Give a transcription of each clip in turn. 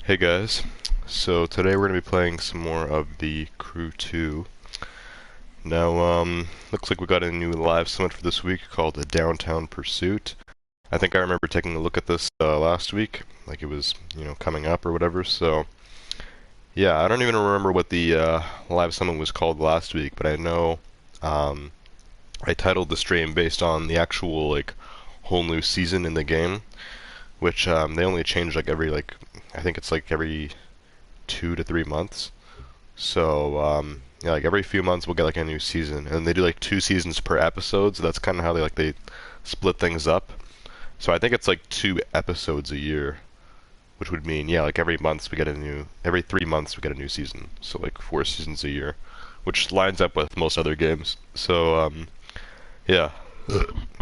Hey guys, so today we're going to be playing some more of the Crew 2. Now, looks like we got a new live summit for this week called the Downtown Pursuit. I think I remember taking a look at this last week, like it was, coming up or whatever, so yeah, I don't even remember what the live summit was called last week, but I know I titled the stream based on the actual, whole new season in the game, which they only change I think it's like every 2 to 3 months. So yeah, like every few months we'll get like a new season, and they do like 2 seasons per episode. So that's kind of how they split things up. So I think it's like 2 episodes a year, which would mean yeah, like every 3 months we get a new season. So like 4 seasons a year, which lines up with most other games. So yeah,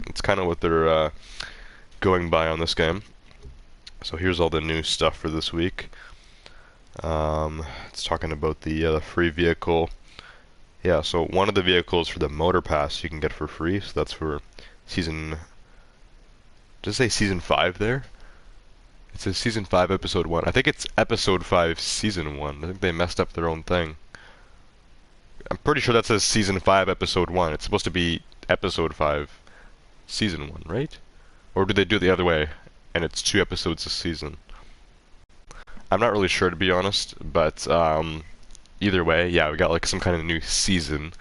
it's kind of what they're going by on this game. So here's all the new stuff for this week. It's talking about the free vehicle. Yeah, so one of the vehicles for the motor pass you can get for free. So that's for season. Does it say season 5 there? It says season 5, episode 1. I think it's episode 5, season 1. I think they messed up their own thing. I'm pretty sure that says season 5, episode 1. It's supposed to be episode 5, season 1, right? Or do they do it the other way, and it's 2 episodes a season? I'm not really sure, to be honest, but either way, yeah, we got like some kind of new season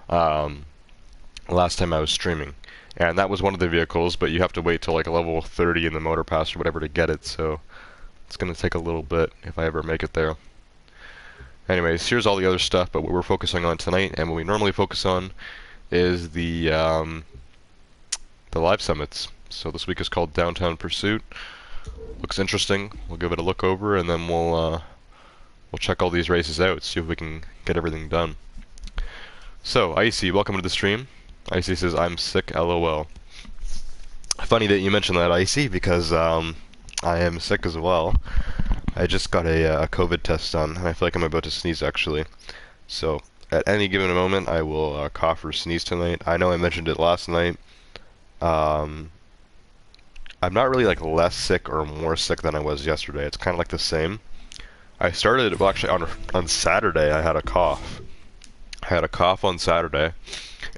last time I was streaming. And that was one of the vehicles, but you have to wait till like level 30 in the motor pass or whatever to get it, so it's going to take a little bit if I ever make it there. Anyways, here's all the other stuff, but what we're focusing on tonight, and what we normally focus on, is the live summits. So this week is called Downtown Pursuit. Looks interesting. We'll give it a look over, and then we'll check all these races out, see if we can get everything done. So, Icy, welcome to the stream. Icy says, I'm sick, lol. Funny that you mentioned that, Icy, because I am sick as well. I just got a COVID test done, and I feel like I'm about to sneeze, actually. So, at any given moment, I will cough or sneeze tonight. I know I mentioned it last night. I'm not really like less sick or more sick than I was yesterday. It's kind of like the same. I started, well, actually on Saturday I had a cough. I had a cough on Saturday,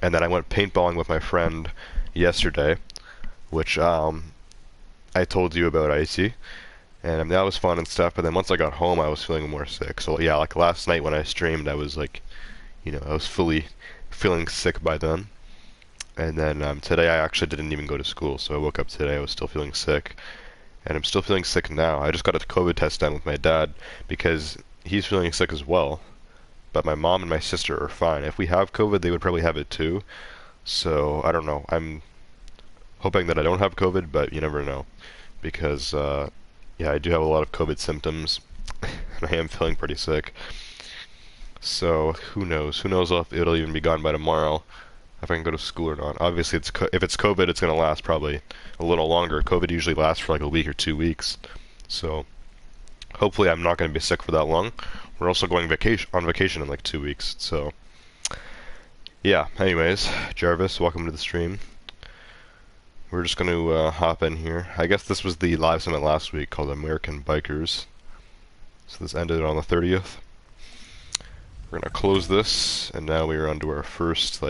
and then I went paintballing with my friend yesterday, which I told you about, Icy, and that was fun and stuff. But then once I got home, I was feeling more sick. So yeah, like last night when I streamed, I was like, I was fully feeling sick by then. And then today I actually didn't even go to school, so I woke up today, I was still feeling sick. And I'm still feeling sick now. I just got a COVID test done with my dad because he's feeling sick as well. But my mom and my sister are fine. If we have COVID, they would probably have it too. So, I don't know. I'm hoping that I don't have COVID, but you never know. Because, yeah, I do have a lot of COVID symptoms. And I am feeling pretty sick. So, who knows? Who knows if it'll even be gone by tomorrow. If I can go to school or not. Obviously, if it's COVID, it's going to last probably a little longer. COVID usually lasts for like a week or 2 weeks. So, hopefully I'm not going to be sick for that long. We're also going on vacation in like 2 weeks. So, yeah. Anyways, Jarvis, welcome to the stream. We're just going to hop in here. I guess this was the live summit last week called American Bikers. So this ended on the 30th. We're going to close this, and now we are on to our first,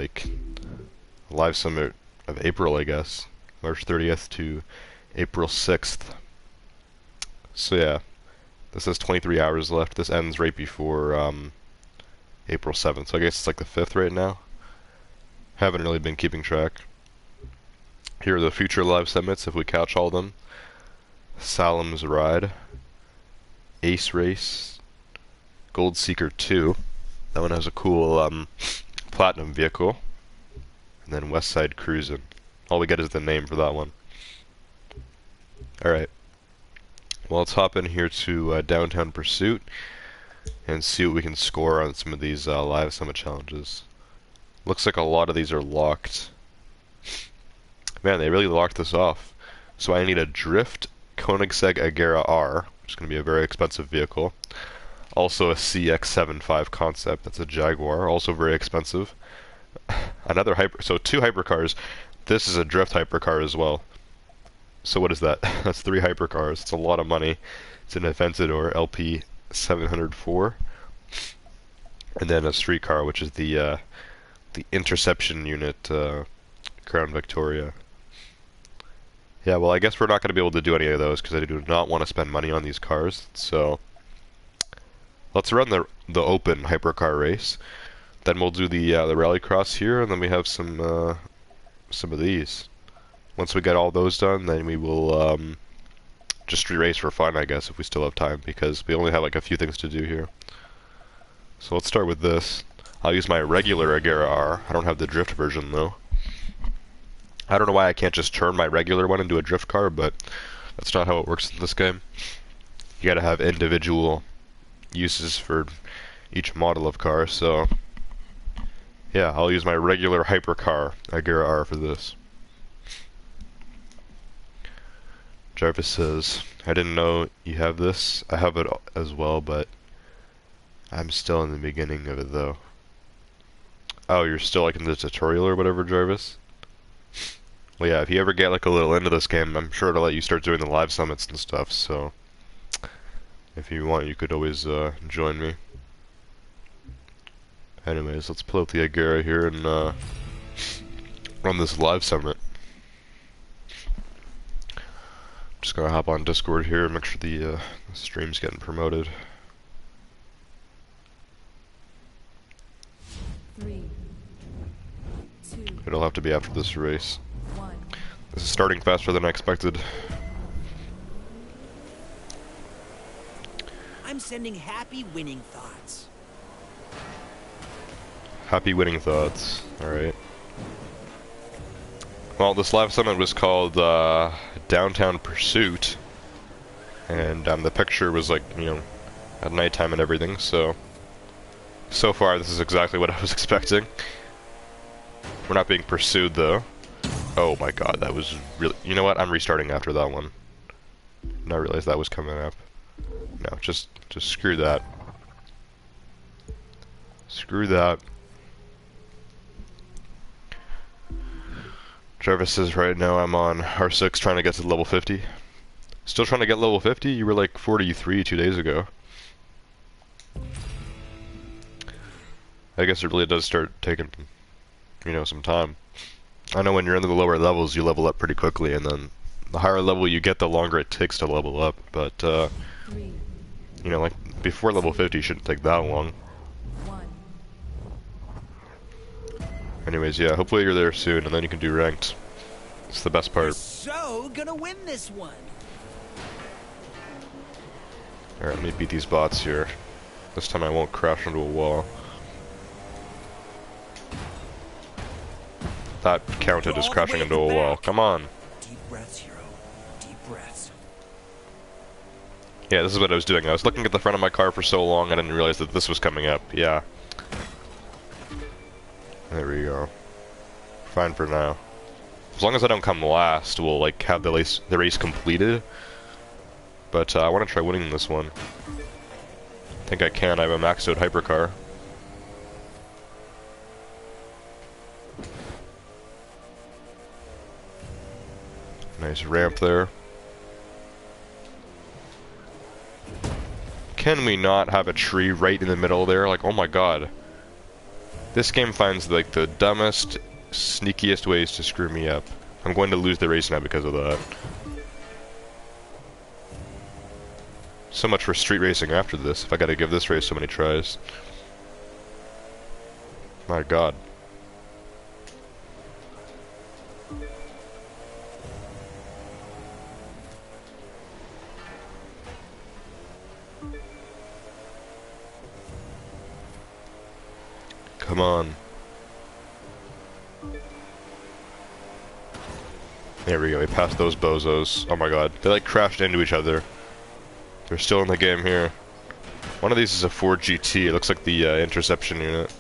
live summit of April, I guess. March 30th to April 6th. So yeah, this has 23 hours left. This ends right before April 7th, so I guess it's like the 5th right now. Haven't really been keeping track. Here are the future live summits, if we catch all of them. Salem's Ride, Ace Race, Gold Seeker 2. That one has a cool platinum vehicle. And then West Side Cruisin'. All we get is the name for that one. Alright. Well, let's hop in here to Downtown Pursuit and see what we can score on some of these live summit challenges. Looks like a lot of these are locked. Man, they really locked this off. So I need a Drift Koenigsegg Agera R, which is going to be a very expensive vehicle. Also a CX-75 concept, that's a Jaguar, also very expensive. Another so 2 hypercars. This is a drift hypercar as well. So what is that? That's 3 hypercars. It's a lot of money. It's an Aventador LP 704, and then a streetcar, which is the interception unit, Crown Victoria. Yeah, well, I guess we're not going to be able to do any of those because I do not want to spend money on these cars. So let's run the open hypercar race. Then we'll do the Rallycross here, and then we have some of these. Once we get all those done, then we will just race for fun, I guess, if we still have time, because we only have like a few things to do here. So let's start with this. I'll use my regular Agera R. I don't have the drift version though. I don't know why I can't just turn my regular one into a drift car, but that's not how it works in this game. You gotta have individual uses for each model of car, so yeah, I'll use my regular hypercar Agera R for this. Jarvis says, I didn't know you have this. I have it as well, but I'm still in the beginning of it though. Oh, you're still like in the tutorial or whatever, Jarvis? Well, yeah, if you ever get like a little into this game, I'm sure it'll let you start doing the live summits and stuff, so if you want, you could always join me. Anyways, let's pull out the Agera here and run this live summit. Just gonna hop on Discord here and make sure the stream's getting promoted. 3, 2, It'll have to be after this race. 1. This is starting faster than I expected. I'm sending happy winning thoughts. Happy winning thoughts. Alright. Well, this live summit was called Downtown Pursuit. And the picture was like, you know, at nighttime and everything, so far this is exactly what I was expecting. We're not being pursued though. Oh my god, that was really... You know what? I'm restarting after that one. And I realized that was coming up. No, just screw that. Screw that. Jarvis says right now I'm on R6 trying to get to level 50. Still trying to get level 50? You were like 43 2 days ago. I guess it really does start taking, you know, some time. I know when you're in the lower levels you level up pretty quickly, and then the higher level you get the longer it takes to level up, but 3, you know, like before level 50 shouldn't take that long. 1. Anyways, yeah, hopefully you're there soon and then you can do ranked. It's the best part. So gonna win this one. Alright, let me beat these bots here. This time I won't crash into a wall. That counted as crashing into a wall. Come on. Deep breaths, hero. Deep breaths. Yeah, this is what I was doing. I was looking at the front of my car for so long I didn't realize that this was coming up. Yeah. There we go. Fine for now. As long as I don't come last, we'll like have the race completed. But I want to try winning this one. I think I can. I have a maxed out hypercar. Nice ramp there. Can we not have a tree right in the middle there? Like, oh my god. This game finds like the dumbest, sneakiest ways to screw me up. I'm going to lose the race now because of that. So much for street racing after this, if I gotta give this race so many tries. My god. Come on. There we go, we passed those bozos. Oh my god, they like crashed into each other. They're still in the game here. One of these is a Ford GT, it looks like the interception unit.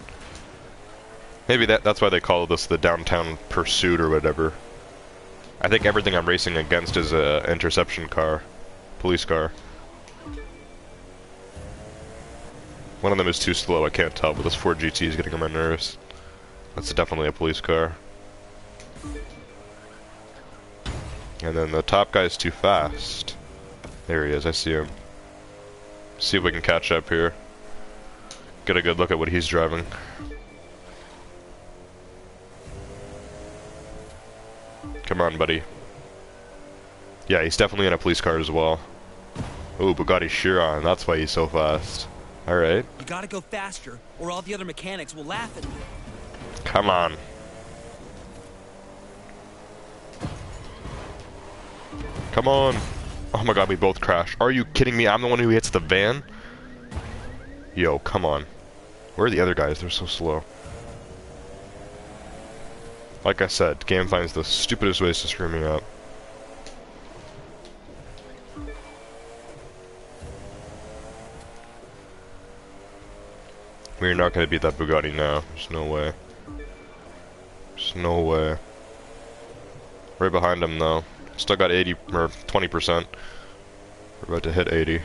Maybe that's why they call this the Downtown Pursuit or whatever. I think everything I'm racing against is a interception car. Police car. One of them is too slow, I can't tell, but this Ford GT is getting on my nerves. That's definitely a police car. And then the top guy's too fast. There he is, I see him. See if we can catch up here. Get a good look at what he's driving. Come on, buddy. Yeah, he's definitely in a police car as well. Ooh, Bugatti Chiron, that's why he's so fast. Alright. You gotta go faster, or all the other mechanics will laugh at you. Come on. Come on. Oh my god, we both crashed. Are you kidding me? I'm the one who hits the van? Yo, come on. Where are the other guys? They're so slow. Like I said, game finds the stupidest ways to screw me up. We're not gonna beat that Bugatti now. There's no way. There's no way. Right behind him though. Still got 80 or 20%. We're about to hit 80.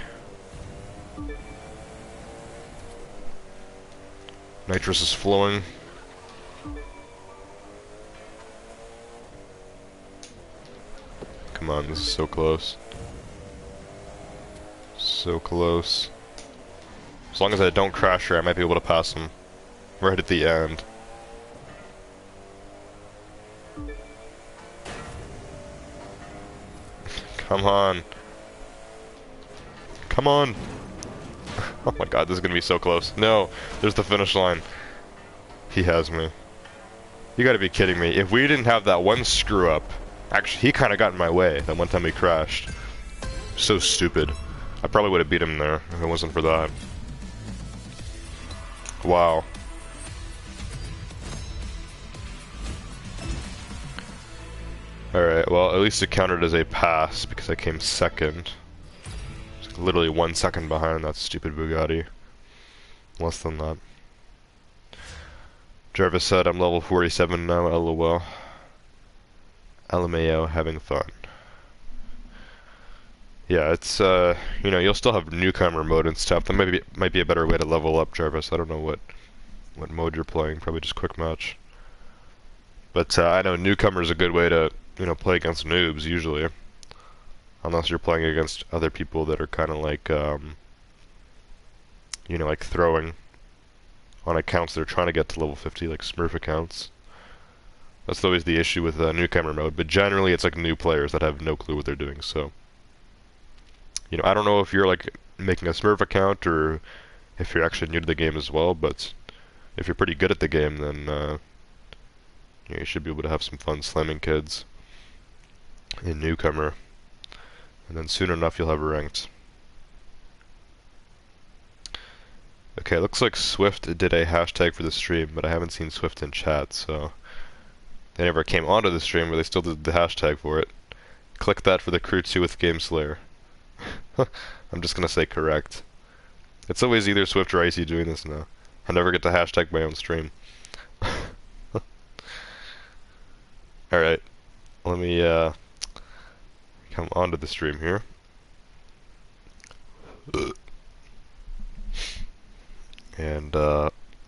Nitrous is flowing. Come on, this is so close. So close. As long as I don't crash here, I might be able to pass him. Right at the end. Come on. Come on. Oh my god, this is gonna be so close. No, there's the finish line. He has me. You gotta be kidding me. If we didn't have that one screw up, actually, he kinda got in my way that one time we crashed. So stupid. I probably would have beat him there if it wasn't for that. Wow. Alright, well, at least it counted as a pass because I came second. It's literally 1 second behind that stupid Bugatti. Less than that. Jarvis said, I'm level 47 now, lol. LMAO, having fun. Yeah, it's, you know, you'll still have newcomer mode and stuff. That might be a better way to level up, Jarvis. I don't know what mode you're playing. Probably just quick match. But I know newcomer is a good way to, you know, play against noobs usually. Unless you're playing against other people that are kind of like, you know, like throwing on accounts they're trying to get to level 50, like Smurf accounts. That's always the issue with newcomer mode. But generally, it's like new players that have no clue what they're doing. So, you know, I don't know if you're like making a Smurf account or if you're actually new to the game as well. But if you're pretty good at the game, then you should be able to have some fun slamming kids in newcomer, and then soon enough you'll have ranked. Okay, looks like Swift did a hashtag for the stream, but I haven't seen Swift in chat, so they never came onto the stream, but they still did the hashtag for it. Click that for the crew 2 with Game Slayer. I'm just gonna say correct. It's always either Swift or Icy doing this now. I never get to hashtag my own stream. Alright, let me come onto the stream here. And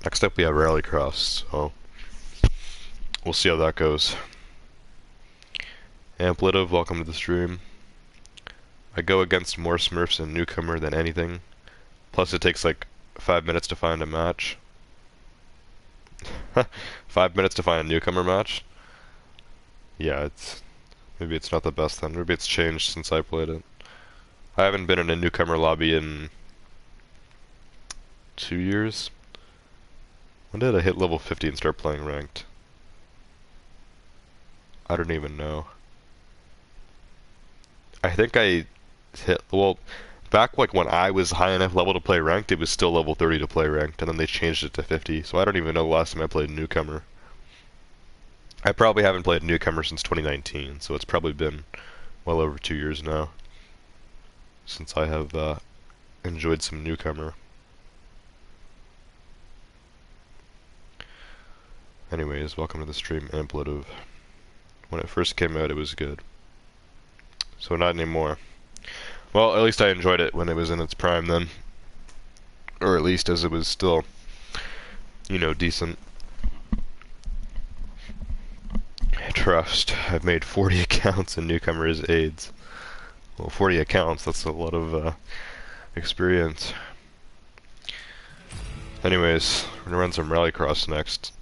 next up we have Rallycross, so we'll see how that goes. Amplitive, welcome to the stream. I go against more Smurfs in newcomer than anything. Plus it takes like 5 minutes to find a match. 5 minutes to find a newcomer match? Yeah, maybe it's not the best then. Maybe it's changed since I played it. I haven't been in a newcomer lobby in 2 years. When did I hit level 50 and start playing ranked? I don't even know. I think I hit, well, back like when I was high enough level to play ranked, it was still level 30 to play ranked, and then they changed it to 50, so I don't even know the last time I played newcomer. I probably haven't played newcomer since 2019, so it's probably been well over 2 years now since I have enjoyed some newcomer. Anyways, welcome to the stream, Amplitive. When it first came out, it was good. So not anymore. Well, at least I enjoyed it when it was in its prime then. Or at least as it was still, you know, decent. Trust. I've made 40 accounts and newcomer is AIDS. Well, 40 accounts, that's a lot of experience. Anyways, we're gonna run some Rallycross next.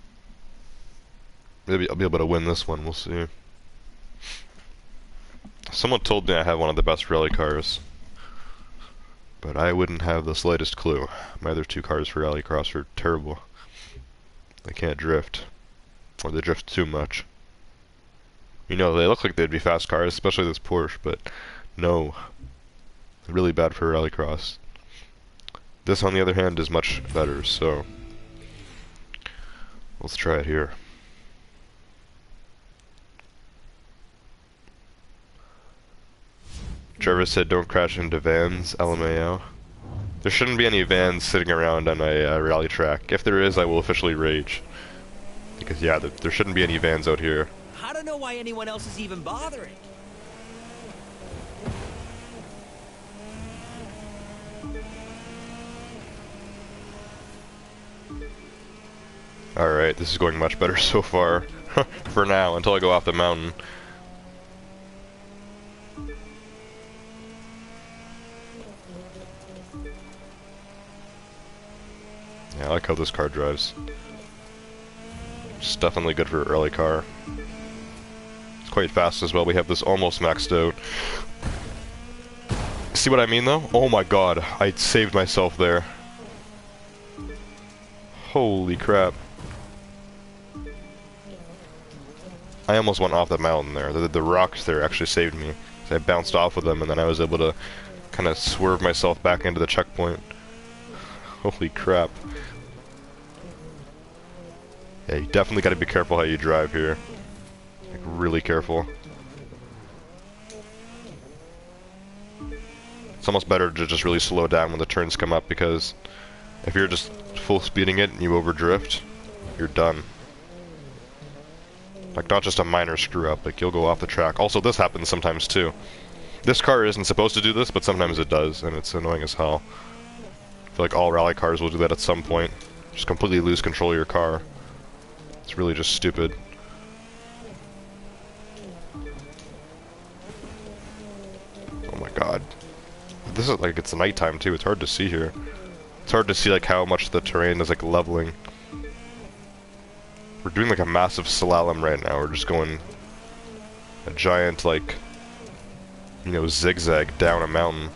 Maybe I'll be able to win this one, we'll see. Someone told me I have one of the best rally cars, but I wouldn't have the slightest clue. My other two cars for Rallycross are terrible. They can't drift, or they drift too much. You know, they look like they'd be fast cars, especially this Porsche, but no. Really bad for Rallycross. This, on the other hand, is much better, so let's try it here. Trevor said don't crash into vans, LMAO. There shouldn't be any vans sitting around on a rally track. If there is, I will officially rage. Because yeah, there shouldn't be any vans out here. I don't know why anyone else is even bothering. Alright, this is going much better so far. For now, until I go off the mountain. Yeah, I like how this car drives. It's definitely good for an early car. It's quite fast as well. We have this almost maxed out. See what I mean though? Oh my god, I saved myself there. Holy crap. I almost went off the mountain there. The rocks there actually saved me. I bounced off of them and then I was able to kind of swerve myself back into the checkpoint. Holy crap. Yeah, you definitely gotta be careful how you drive here. Like, really careful. It's almost better to just really slow down when the turns come up, because if you're just full speeding it and you overdrift, you're done. Like, not just a minor screw up, like you'll go off the track. Also, this happens sometimes too. This car isn't supposed to do this, but sometimes it does, and it's annoying as hell. I feel like all rally cars will do that at some point. Just completely lose control of your car. It's really just stupid. Oh my god. This is like, it's nighttime too, it's hard to see here. It's hard to see like how much the terrain is like leveling. We're doing like a massive slalom right now, we're just going a giant like, you know, zigzag down a mountain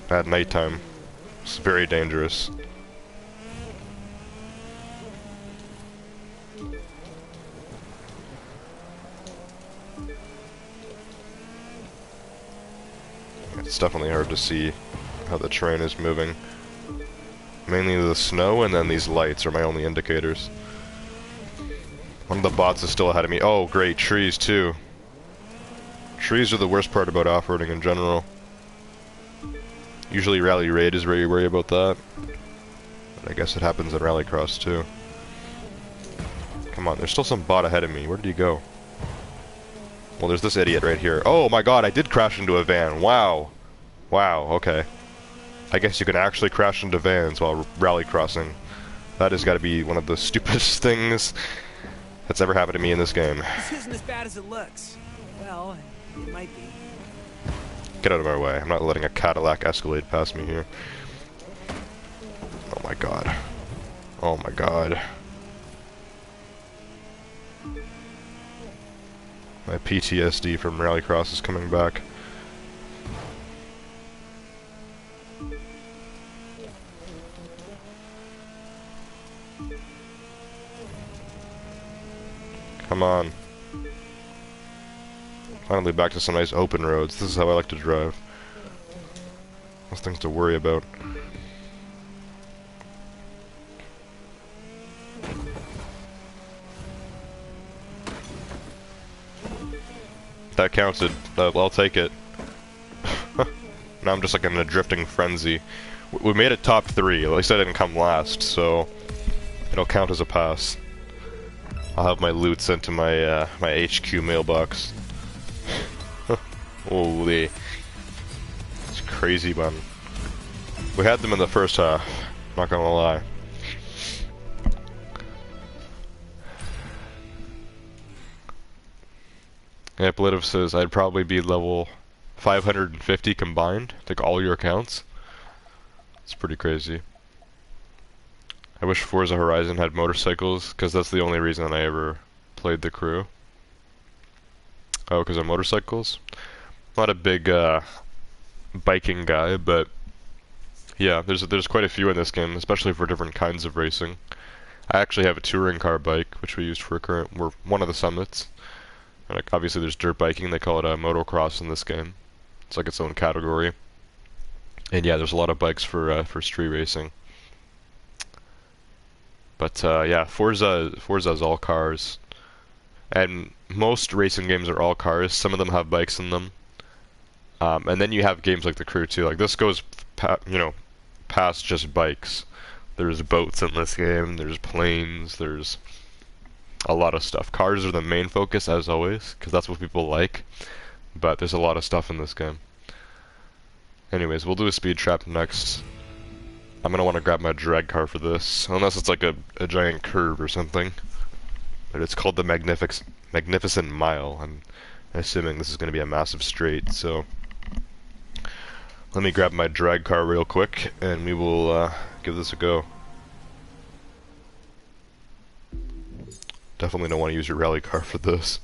at nighttime. It's very dangerous. It's definitely hard to see how the terrain is moving. Mainly the snow and then these lights are my only indicators. One of the bots is still ahead of me. Oh great, trees too. Trees are the worst part about off-roading in general. Usually Rally Raid is where you worry about that. But I guess it happens in Rallycross too. Come on, there's still some bot ahead of me. Where did he go? Well, there's this idiot right here. Oh my god, I did crash into a van. Wow. Wow, okay. I guess you can actually crash into vans while rallycrossing. That has got to be one of the stupidest things that's ever happened to me in this game. This isn't as bad as it looks. Well, it might be. Get out of my way. I'm not letting a Cadillac Escalade pass me here. Oh my god. Oh my god. My PTSD from Rallycross is coming back. Come on. Finally back to some nice open roads. This is how I like to drive. Less things to worry about. That counted. I'll take it. Now I'm just like in a drifting frenzy. We made it top 3. At least I didn't come last, so it'll count as a pass. I'll have my loot sent to my my HQ mailbox. Holy, it's crazy, man. We had them in the first half. Not gonna lie. Yeah, Politiv says I'd probably be level 550 combined, like all your accounts. pretty crazy. I wish Forza Horizon had motorcycles, because that's the only reason I ever played the crew. Oh, because of motorcycles? Not a big biking guy, but yeah, there's quite a few in this game, especially for different kinds of racing. I actually have a touring car bike, which we used for one of the summits. And like, obviously there's dirt biking, they call it motocross in this game. It's like its own category. And yeah, there's a lot of bikes for street racing. But yeah, Forza is all cars. And most racing games are all cars. Some of them have bikes in them. And then you have games like the crew too. Like this goes, past just bikes. There's boats in this game. There's planes. There's a lot of stuff. Cars are the main focus as always, because that's what people like. But there's a lot of stuff in this game. Anyways, we'll do a speed trap next. I'm gonna want to grab my drag car for this, unless it's like a giant curve or something. But it's called the Magnificent Mile. I'm assuming this is gonna be a massive straight, so let me grab my drag car real quick, and we will give this a go. Definitely don't want to use your rally car for this.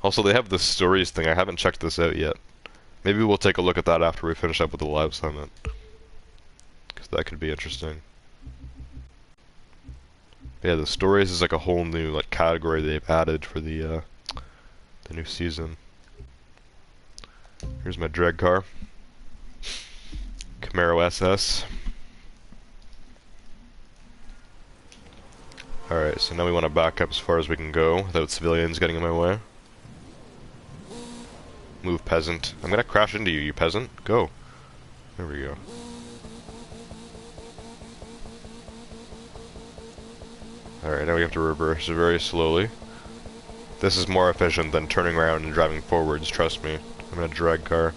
Also, they have the stories thing. I haven't checked this out yet. Maybe we'll take a look at that after we finish up with the live summit, because that could be interesting. Yeah, the stories is like a whole new like category they've added for the new season. Here's my drag car, Camaro SS. Alright, so now we want to back up as far as we can go without civilians getting in my way. Move, peasant. I'm gonna crash into you, you peasant. Go. There we go. Alright, now we have to reverse very slowly. This is more efficient than turning around and driving forwards, trust me. I'm in a drag car.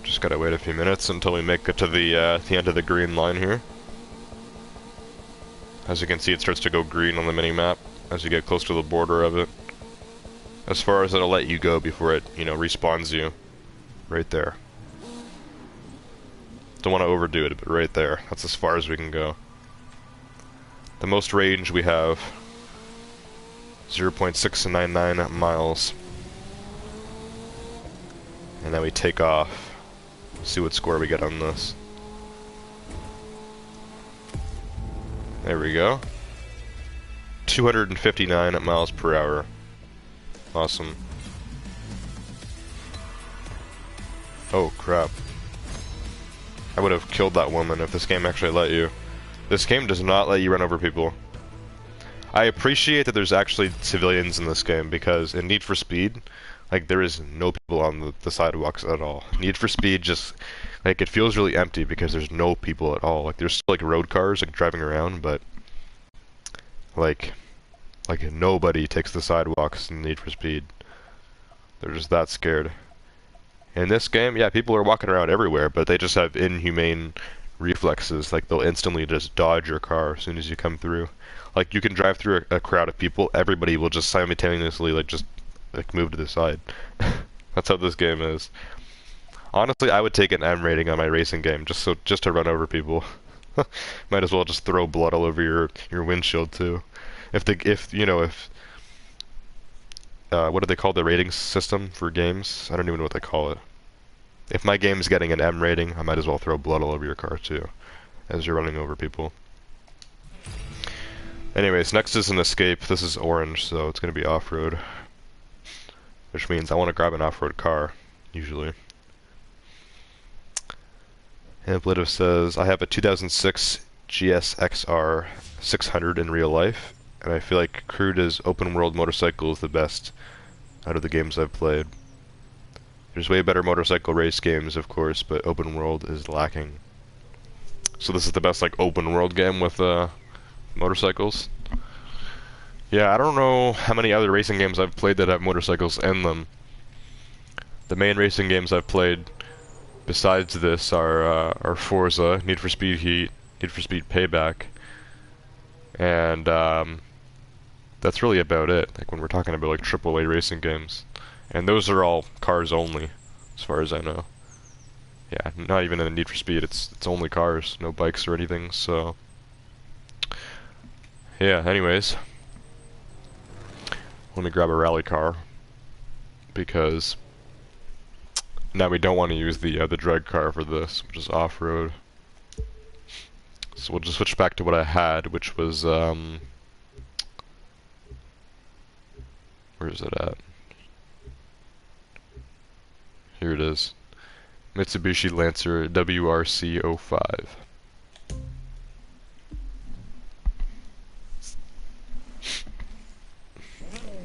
Just gotta wait a few minutes until we make it to the end of the green line here. As you can see, it starts to go green on the mini-map as you get close to the border of it. As far as it'll let you go before it, respawns you. Right there. Don't want to overdo it, but right there. That's as far as we can go. The most range we have, 0.699 miles. And then we take off. See what score we get on this. There we go. 259 miles per hour. Awesome. Oh crap. I would have killed that woman if this game actually let you. This game does not let you run over people. I appreciate that there's actually civilians in this game, because in Need for Speed, like, there is no people on the sidewalks at all. Need for Speed just, like, it feels really empty because there's no people at all. Like, there's still, like, road cars, like, driving around, but, like nobody takes the sidewalks in Need for Speed. They're just that scared. In this game, yeah, people are walking around everywhere, but they just have inhumane reflexes. Like, they'll instantly just dodge your car as soon as you come through. Like, you can drive through a crowd of people, everybody will just simultaneously, like, move to the side. That's how this game is. Honestly, I would take an M rating on my racing game, just to run over people. Might as well just throw blood all over your windshield, too. What do they call the rating system for games? I don't even know what they call it. If my game's getting an M rating, I might as well throw blood all over your car too, as you're running over people. Anyways, next is an escape. This is orange, so it's going to be off-road. Which means I want to grab an off-road car, usually. Amplitive says, I have a 2006 GSXR 600 in real life, and I feel like Crew does open world motorcycle is the best out of the games I've played. There's way better motorcycle race games, of course, but open world is lacking. So this is the best, like, open world game with motorcycles? Yeah, I don't know how many other racing games I've played that have motorcycles in them. The main racing games I've played besides this are Forza, Need for Speed Heat, Need for Speed Payback, and that's really about it, like when we're talking about like AAA racing games. And those are all cars only, as far as I know. yeah, not even a Need for Speed. It's only cars, no bikes or anything. So yeah. Anyways, let me grab a rally car because now we don't want to use the drag car for this, which is off-road. So we'll just switch back to what I had, which was where is it at? Here it is. Mitsubishi Lancer WRC05.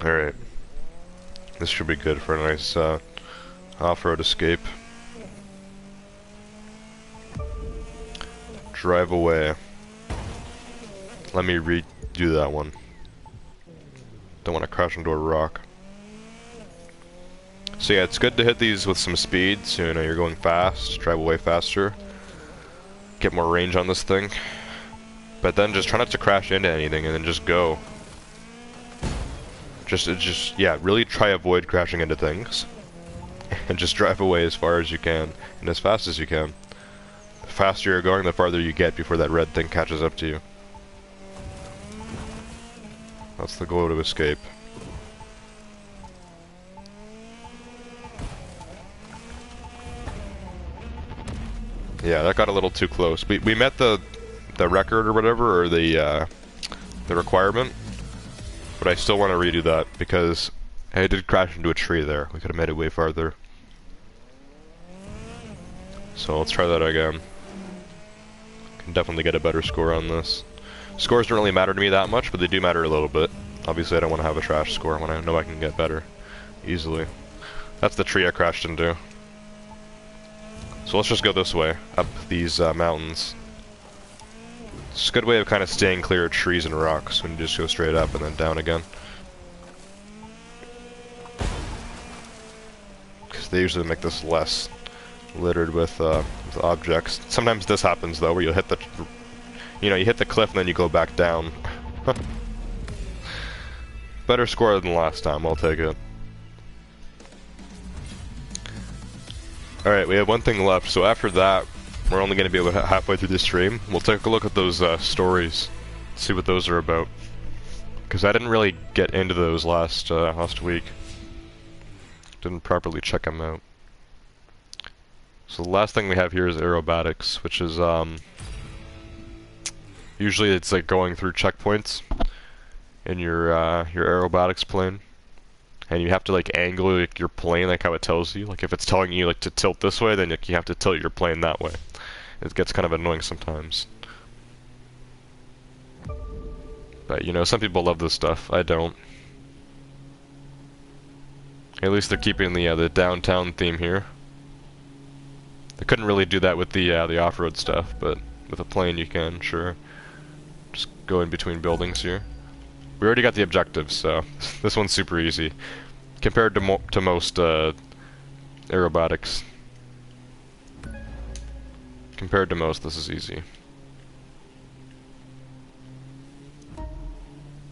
Alright. This should be good for a nice off-road escape. Drive away. Let me redo that one. Don't want to crash into a rock. So yeah, it's good to hit these with some speed, so you know you're going fast, drive away faster, get more range on this thing. But then just try not to crash into anything and then just go. Yeah, really try avoid crashing into things. And just drive away as far as you can, and as fast as you can. The faster you're going, the farther you get before that red thing catches up to you. That's the goal, to escape. Yeah, that got a little too close. We met the record or whatever, or the requirement, but I still want to redo that because I did crash into a tree there. We could have made it way farther. So let's try that again. Can definitely get a better score on this. Scores don't really matter to me that much, but they do matter a little bit. Obviously, I don't want to have a trash score when I know I can get better easily. That's the tree I crashed into. So let's just go this way, up these mountains. It's a good way of kind of staying clear of trees and rocks when you just go straight up and then down again. Because they usually make this less littered with objects. Sometimes this happens though, where you hit the, you hit the cliff and then you go back down. Better score than last time, I'll take it. Alright, we have one thing left, so after that, we're only going to be about halfway through the stream. We'll take a look at those stories, see what those are about. Because I didn't really get into those last week. Didn't properly check them out. So the last thing we have here is Aerobatics, which is, usually it's like going through checkpoints in your aerobatics plane. And you have to like angle like, your plane like how it tells you. Like if it's telling you like to tilt this way, then you have to tilt your plane that way. It gets kind of annoying sometimes. But you know, some people love this stuff. I don't. At least they're keeping the downtown theme here. They couldn't really do that with the off-road stuff, but with a plane you can, sure. Just go in between buildings here. We already got the objectives, so this one's super easy. Compared to most aerobatics. Compared to most, this is easy.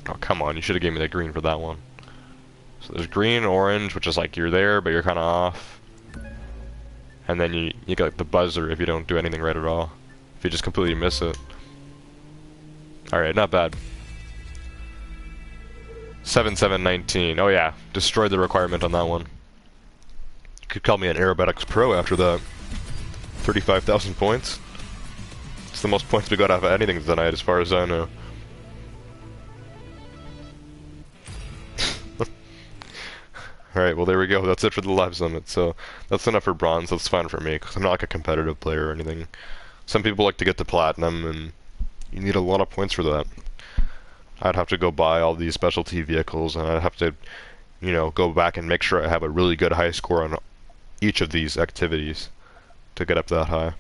Oh, come on, you should have gave me the green for that one. So there's green, orange, which is like you're there, but you're kind of off. And then you get like the buzzer if you don't do anything right at all. If you just completely miss it. Alright, not bad. 7719. Oh yeah, destroyed the requirement on that one. You could call me an Aerobatics pro after that. 35,000 points. It's the most points we got out of anything tonight, as far as I know. Alright, well there we go. That's it for the live summit. So that's enough for bronze. That's fine for me, because I'm not like a competitive player or anything. Some people like to get to platinum, and you need a lot of points for that. I'd have to go buy all these specialty vehicles, and I'd have to, you know, go back and make sure I have a really good high score on each of these activities to get up that high.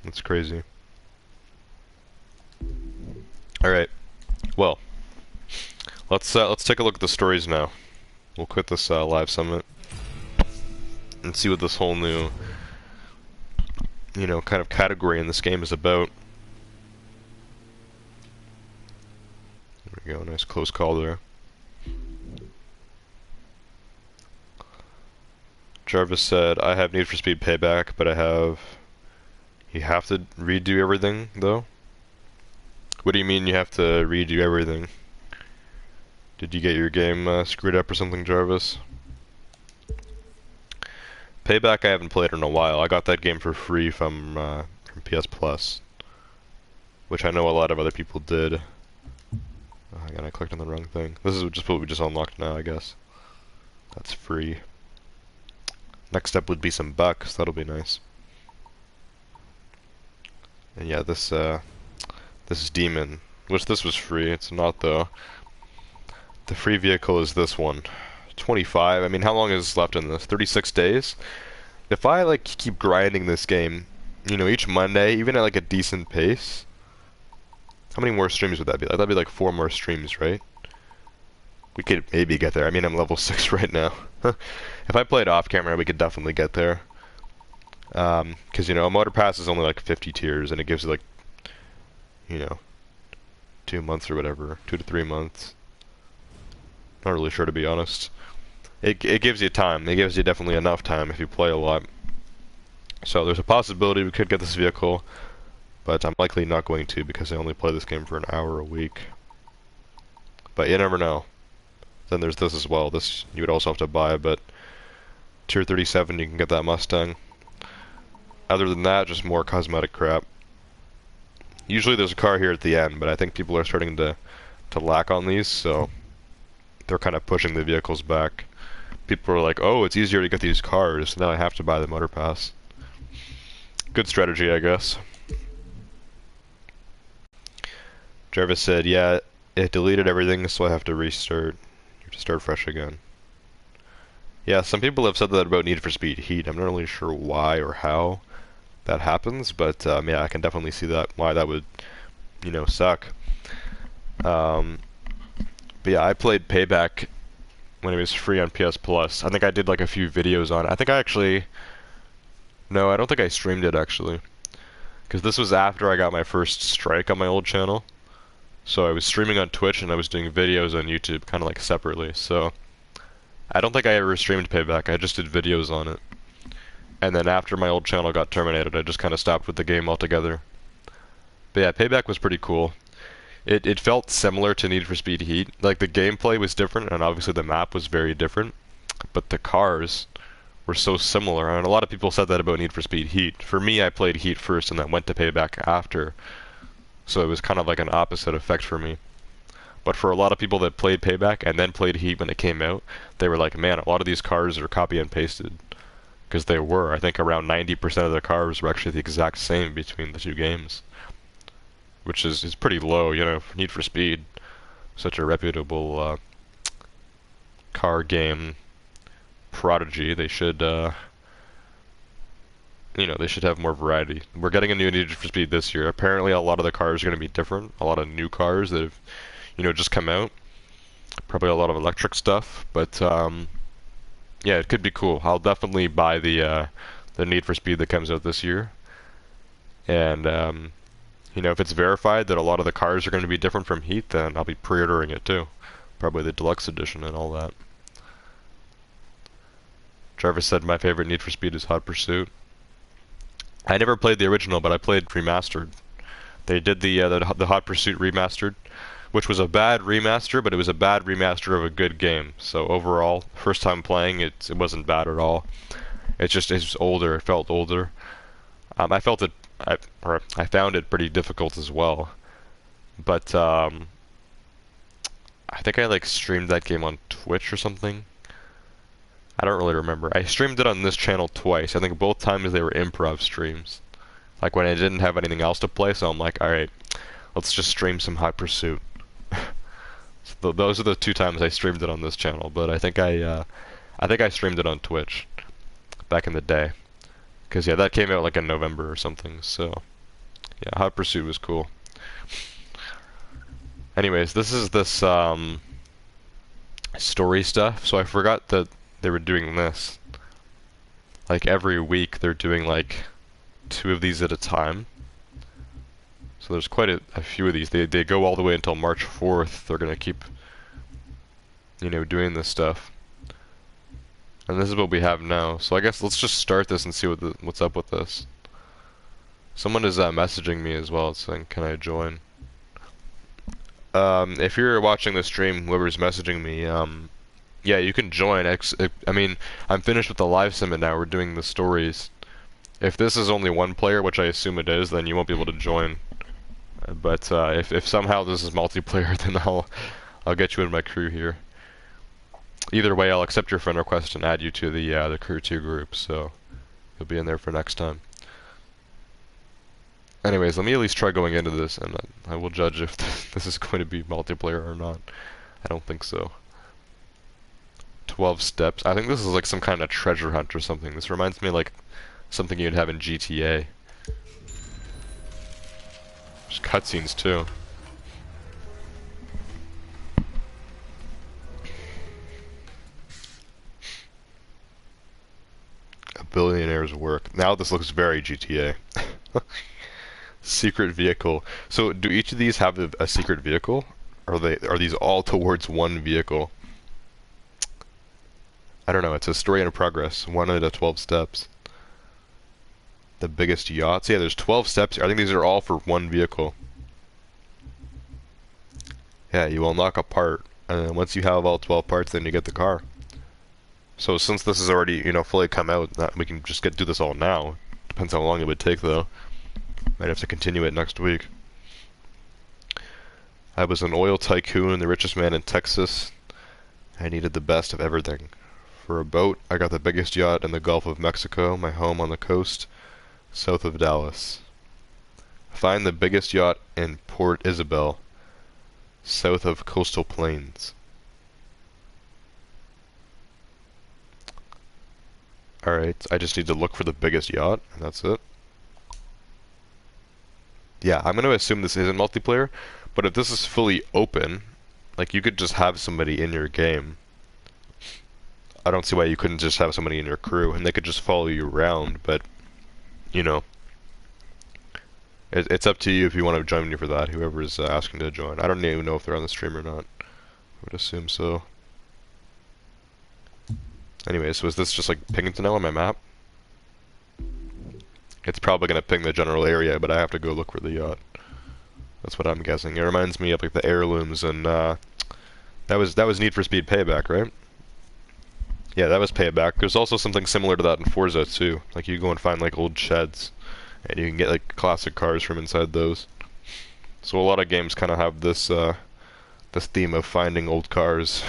That's crazy. Alright, well, let's take a look at the stories now. We'll quit this live summit and see what this whole new, you know, kind of category in this game is about. There we go, nice close call there. Jarvis said, I have Need for Speed Payback, but I have... You have to redo everything, though? What do you mean you have to redo everything? Did you get your game screwed up or something, Jarvis? Payback I haven't played in a while. I got that game for free from PS Plus, which I know a lot of other people did. Oh, again, I clicked on the wrong thing. This is just what we just unlocked now, I guess. That's free. Next step would be some bucks. That'll be nice. And yeah, this is Demon, which this was free. It's not though. The free vehicle is this one. 25. I mean, how long is left in this? 36 days? If I like keep grinding this game, you know, each Monday, even at like a decent pace, how many more streams would that be? Like, that'd be like 4 more streams, right? We could maybe get there. I mean, I'm level 6 right now. If I played off camera, we could definitely get there. Because, you know, a motor pass is only like 50 tiers, and it gives you like, you know, 2 months or whatever, 2 to 3 months. Not really sure, to be honest. It gives you time. It gives you definitely enough time if you play a lot. So there's a possibility we could get this vehicle, but I'm likely not going to because I only play this game for an hour a week. But you never know. Then there's this as well. This you would also have to buy, but tier 37 you can get that Mustang. Other than that, just more cosmetic crap. Usually there's a car here at the end, but I think people are starting to lack on these, so they're kind of pushing the vehicles back. People are like, oh, it's easier to get these cars, so now I have to buy the motor pass. Good strategy, I guess. Jarvis said, yeah, it deleted everything, so I have to restart. You have to start fresh again. Yeah, some people have said that about Need for Speed Heat. I'm not really sure why or how that happens, but yeah, I can definitely see that why that would, you know, suck. But yeah, I played Payback when it was free on PS Plus. I think I did like a few videos on it. I think I actually... No, I don't think I streamed it actually. Because this was after I got my first strike on my old channel. So I was streaming on Twitch and I was doing videos on YouTube kind of like separately. So I don't think I ever streamed Payback. I just did videos on it. And then after my old channel got terminated, I just kind of stopped with the game altogether. But yeah, Payback was pretty cool. It felt similar to Need for Speed Heat. Like, the gameplay was different, and obviously the map was very different. But the cars were so similar, and a lot of people said that about Need for Speed Heat. For me, I played Heat first and then went to Payback after. So it was kind of like an opposite effect for me. But for a lot of people that played Payback and then played Heat when it came out, they were like, man, a lot of these cars are copy and pasted. Because they were. I think around 90% of the cars were actually the exact same between the two games. Which is pretty low, you know, for Need for Speed. Such a reputable car game prodigy. They should, you know, they should have more variety. We're getting a new Need for Speed this year. Apparently a lot of the cars are going to be different. A lot of new cars that have, you know, just come out. Probably a lot of electric stuff, but yeah, it could be cool. I'll definitely buy the Need for Speed that comes out this year. And you know, if it's verified that a lot of the cars are going to be different from Heat, then I'll be pre-ordering it too. Probably the deluxe edition and all that. Jarvis said my favorite Need for Speed is Hot Pursuit. I never played the original, but I played remastered. They did the Hot Pursuit remastered, which was a bad remaster, but it was a bad remaster of a good game. So overall, first time playing it wasn't bad at all. It's older. It felt older. I found it pretty difficult as well. But I think I like streamed that game on Twitch or something. I don't really remember. I streamed it on this channel twice. I think both times they were improv streams. Like when I didn't have anything else to play, so I'm like, alright, let's just stream some Hot Pursuit. So those are the 2 times I streamed it on this channel, but I think I streamed it on Twitch back in the day. Because, yeah, that came out like in November or something, so... Yeah, Hot Pursuit was cool. Anyways, this is this, story stuff, so I forgot that they were doing this. Like, every week they're doing, like, 2 of these at a time. So there's quite a few of these. They go all the way until March 4th. They're gonna keep, you know, doing this stuff. And this is what we have now. So I guess let's just start this and see what's up with this. Someone is messaging me as well saying, can I join? If you're watching the stream, whoever's messaging me, yeah, you can join. I mean, I'm finished with the live summit now. We're doing the stories. If this is only one player, which I assume it is, then you won't be able to join. But if somehow this is multiplayer, then I'll get you in my crew here. Either way, I'll accept your friend request and add you to the crew 2 group, so you'll be in there for next time. Anyways, let me at least try going into this, and I will judge if this is going to be multiplayer or not. I don't think so. 12 steps. I think this is like some kind of treasure hunt or something. This reminds me like something you'd have in GTA. There's cutscenes too. A billionaire's work. Now this looks very GTA. Secret vehicle. So do each of these have a secret vehicle? Are these all towards one vehicle? I don't know. It's a story in progress. 1 out of 12 steps. The biggest yachts. Yeah, there's 12 steps. I think these are all for one vehicle. Yeah, you unlock a part, and then once you have all 12 parts, then you get the car. So since this is already, you know, fully come out, we can just do this all now. Depends how long it would take, though. Might have to continue it next week. I was an oil tycoon, the richest man in Texas. I needed the best of everything. For a boat, I got the biggest yacht in the Gulf of Mexico, my home on the coast, south of Dallas. Find the biggest yacht in Port Isabel, south of coastal plains. Alright, I just need to look for the biggest yacht, and that's it. Yeah, I'm going to assume this isn't multiplayer, but if this is fully open, like you could just have somebody in your game. I don't see why you couldn't just have somebody in your crew and they could just follow you around, but, you know, it's up to you if you want to join me for that, whoever's asking to join. I don't even know if they're on the stream or not. I would assume so. Anyway, so is this just like pinging to now on my map? It's probably going to ping the general area, but I have to go look for the yacht. That's what I'm guessing. It reminds me of like the heirlooms and that was Need for Speed Payback, right? Yeah, that was Payback. There's also something similar to that in Forza too. Like you go and find like old sheds, and you can get like classic cars from inside those. So a lot of games kind of have this this theme of finding old cars.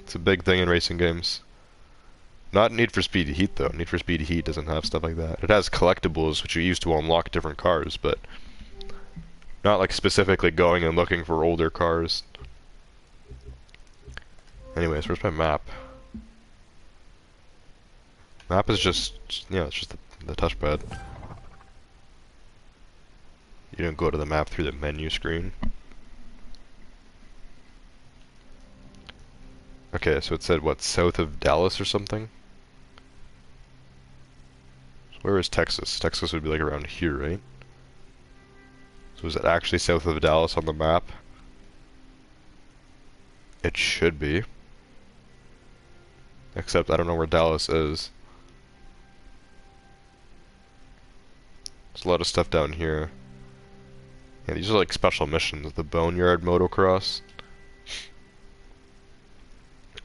It's a big thing in racing games. Not Need for Speed Heat though. Need for Speed Heat doesn't have stuff like that. It has collectibles which you use to unlock different cars, but not like specifically going and looking for older cars. Anyways, where's my map? Map is just, yeah, it's just the touchpad. You don't go to the map through the menu screen. Okay, so it said, what, south of Dallas or something? So where is Texas? Texas would be like around here, right? So is it actually south of Dallas on the map? It should be. Except I don't know where Dallas is. There's a lot of stuff down here. Yeah, these are like special missions. The Boneyard Motocross.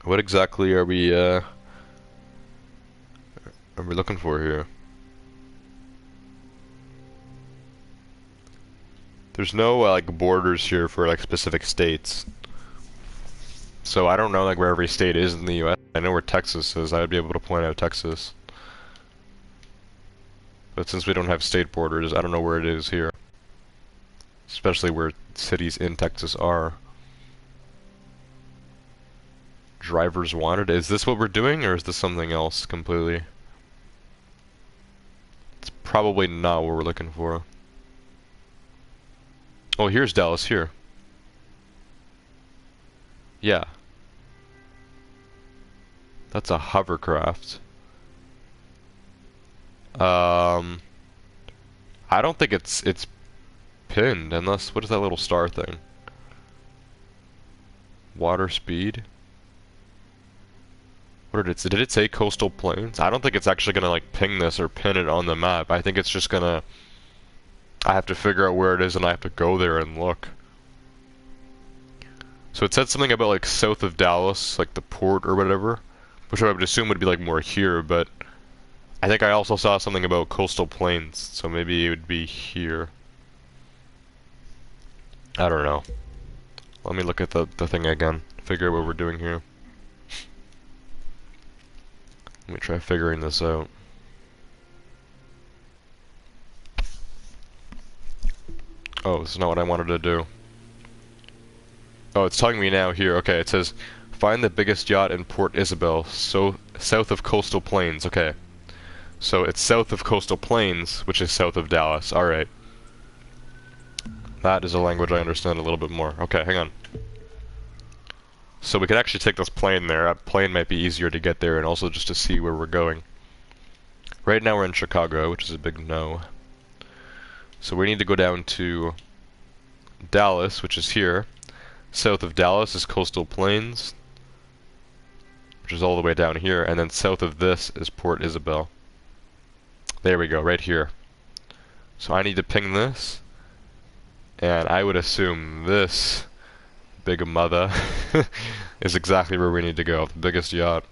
What exactly are we looking for here? There's no like borders here for like specific states. So I don't know like where every state is in the US. I know where Texas is. I would be able to point out Texas. But since we don't have state borders, I don't know where it is here. Especially where cities in Texas are. Drivers wanted. Is this what we're doing, or is this something else completely? It's probably not what we're looking for. Oh, here's Dallas here. Yeah. That's a hovercraft. I don't think it's pinned, unless, what is that little star thing? Water speed? What What did it say coastal plains? I don't think it's actually gonna like ping this or pin it on the map. I think it's just gonna, I have to figure out where it is and I have to go there and look. So it said something about like south of Dallas, like the port or whatever, which I would assume would be like more here, but I think I also saw something about coastal plains, so maybe it would be here. I don't know. Let me look at the thing again, figure out what we're doing here. Let me try figuring this out. Oh, this is not what I wanted to do. Oh, it's telling me now here. Okay, it says, find the biggest yacht in Port Isabel, so south of coastal plains. Okay. So it's south of coastal plains, which is south of Dallas. Alright. That is a language I understand a little bit more. Okay, hang on. So we could actually take this plane there. A plane might be easier to get there and also just to see where we're going. Right now we're in Chicago, which is a big no. So we need to go down to Dallas, which is here. South of Dallas is coastal plains, which is all the way down here, and then south of this is Port Isabel. There we go, right here. So I need to ping this, and I would assume this big mother is exactly where we need to go. The biggest yacht.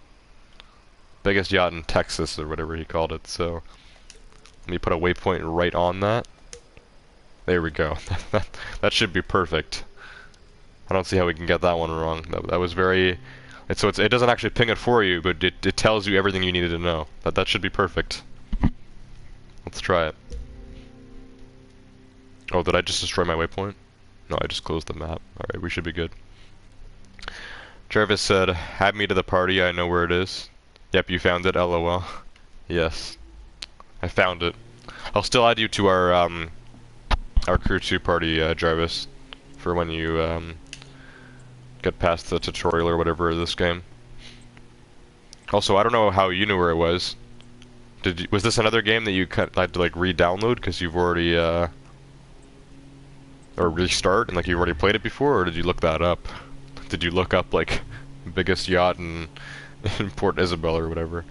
Biggest yacht in Texas, or whatever he called it, so let me put a waypoint right on that. There we go. That should be perfect. I don't see how we can get that one wrong. That was very... So it doesn't actually ping it for you, but it tells you everything you needed to know. That should be perfect. Let's try it. Oh, did I just destroy my waypoint? No, I just closed the map. Alright, we should be good. Jarvis said, add me to the party, I know where it is. Yep, you found it, LOL. Yes. I found it. I'll still add you to our Crew 2 party, Jarvis, for when you, get past the tutorial or whatever of this game. Also, I don't know how you knew where it was. Was this another game that you had to like re-download because you've already or restart and like you've already played it before, or did you look that up? Did you look up like biggest yacht in Port Isabel or whatever?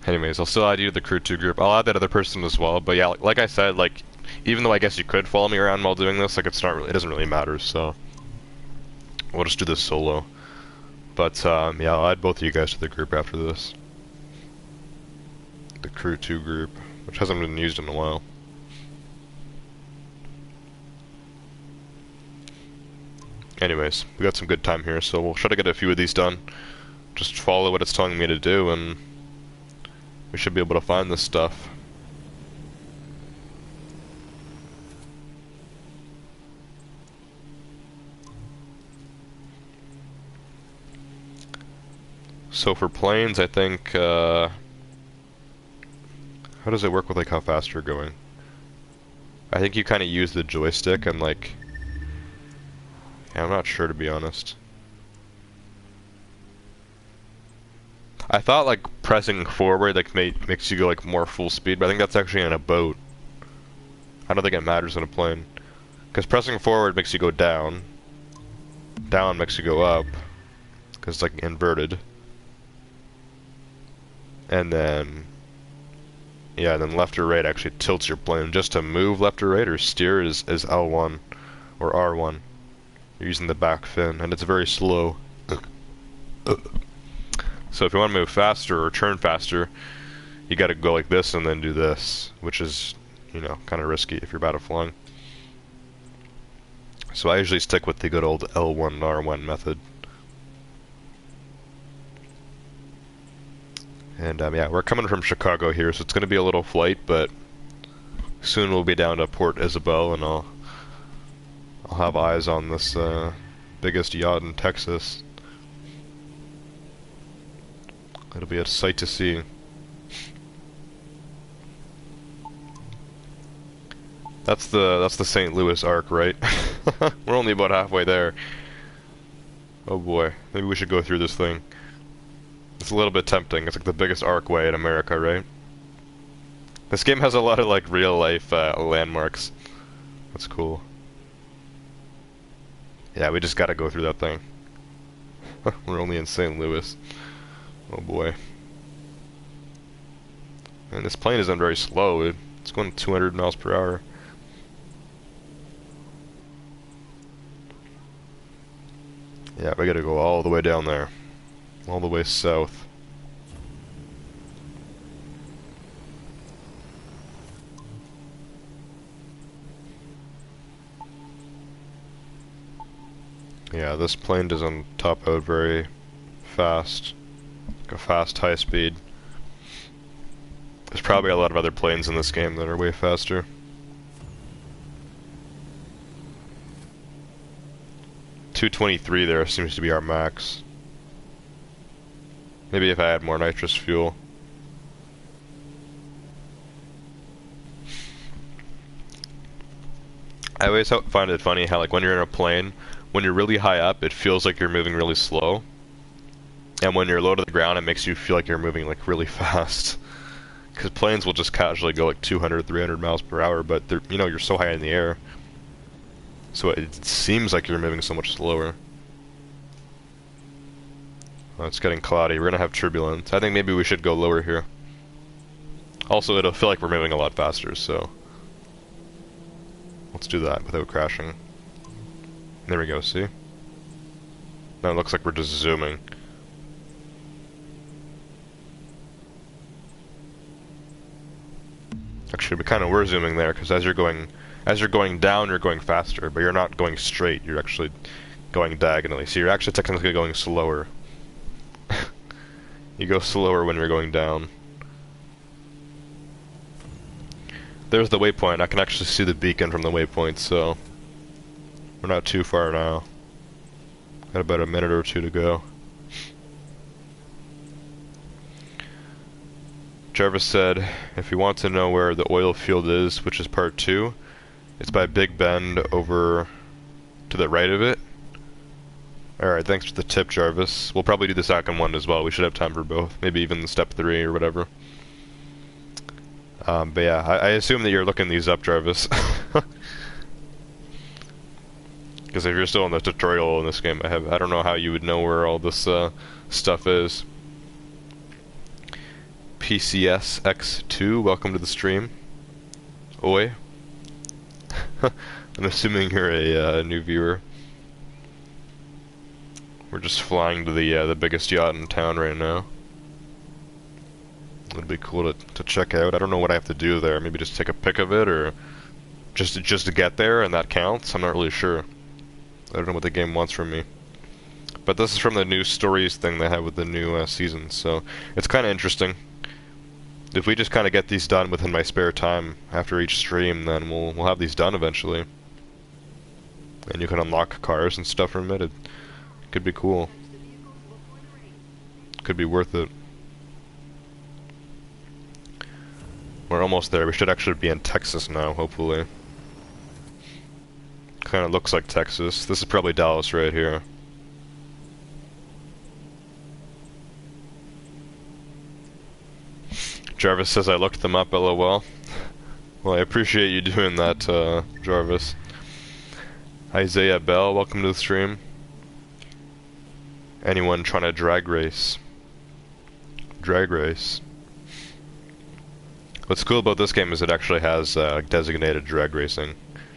Anyways, I'll still add you to the Crew 2 group. I'll add that other person as well. But yeah, like I said, like even though I guess you could follow me around while doing this, like it doesn't really matter. So we'll just do this solo. But yeah, I'll add both of you guys to the group after this. The Crew 2 group, which hasn't been used in a while. Anyways, we got some good time here, so we'll try to get a few of these done. Just follow what it's telling me to do, and we should be able to find this stuff. So for planes, I think, how does it work with like how fast you're going? I think you kind of use the joystick and like, yeah, I'm not sure to be honest. I thought like pressing forward like makes you go like more full speed, but I think that's actually in a boat. I don't think it matters in a plane. Because pressing forward makes you go down. Down makes you go up. Because it's like inverted. And then, yeah, then left or right actually tilts your plane. Just to move left or right or steer is L1 or R1. You're using the back fin, and it's very slow. So if you want to move faster or turn faster, you gotta go like this and then do this, which is, you know, kind of risky if you're bad at flying. So I usually stick with the good old L1 R1 method. And yeah, we're coming from Chicago here, so it's going to be a little flight, but soon we'll be down to Port Isabel, and I'll have eyes on this biggest yacht in Texas. It'll be a sight to see. That's the St. Louis arc, right? We're only about halfway there. Oh boy, maybe we should go through this thing. It's a little bit tempting. It's like the biggest arcway in America, right? This game has a lot of like real life landmarks. That's cool. Yeah, we just gotta go through that thing. We're only in St. Louis. Oh boy. And this plane isn't very slow. It's going 200 miles per hour. Yeah, we gotta go all the way down there. All the way south. Yeah, this plane doesn't top out very fast. Like a fast high speed. There's probably a lot of other planes in this game that are way faster. .223 there seems to be our max. Maybe if I had more nitrous fuel. I always find it funny how, like, when you're in a plane, when you're really high up, it feels like you're moving really slow. And when you're low to the ground, it makes you feel like you're moving, like, really fast. Because planes will just casually go, like, 200, 300 miles per hour, but they're, you know, you're so high in the air. So it seems like you're moving so much slower. Oh, it's getting cloudy. We're gonna have turbulence. I think maybe we should go lower here. Also, it'll feel like we're moving a lot faster, so let's do that without crashing. There we go, see? Now it looks like we're just zooming. Actually, we kind of were zooming there, because as you're going down, you're going faster, but you're not going straight. You're actually going diagonally. So you're actually technically going slower. You go slower when you're going down. There's the waypoint. I can actually see the beacon from the waypoint, so we're not too far now. Got about a minute or two to go. Jarvis said, if you want to know where the oil field is, which is part 2, it's by Big Bend over to the right of it. Alright, thanks for the tip, Jarvis. We'll probably do the second one as well. We should have time for both. Maybe even step 3 or whatever. But yeah, I assume that you're looking these up, Jarvis. Because if you're still in the tutorial in this game, I don't know how you would know where all this stuff is. PCSX2, welcome to the stream. Oi. I'm assuming you're a new viewer. We're just flying to the biggest yacht in town right now. It'd be cool to check out. I don't know what I have to do there. Maybe just take a pic of it, or just to get there, and that counts. I'm not really sure. I don't know what the game wants from me. But this is from the new stories thing they have with the new season, so it's kind of interesting. If we just kind of get these done within my spare time after each stream, then we'll have these done eventually. And you can unlock cars and stuff from it. It could be cool. Could be worth it. We're almost there. We should actually be in Texas now, hopefully. Kind of looks like Texas. This is probably Dallas right here. Jarvis says I looked them up, lol. Well, I appreciate you doing that, Jarvis. Isaiah Bell, welcome to the stream. Anyone trying to drag race? Drag race. What's cool about this game is it actually has designated drag racing.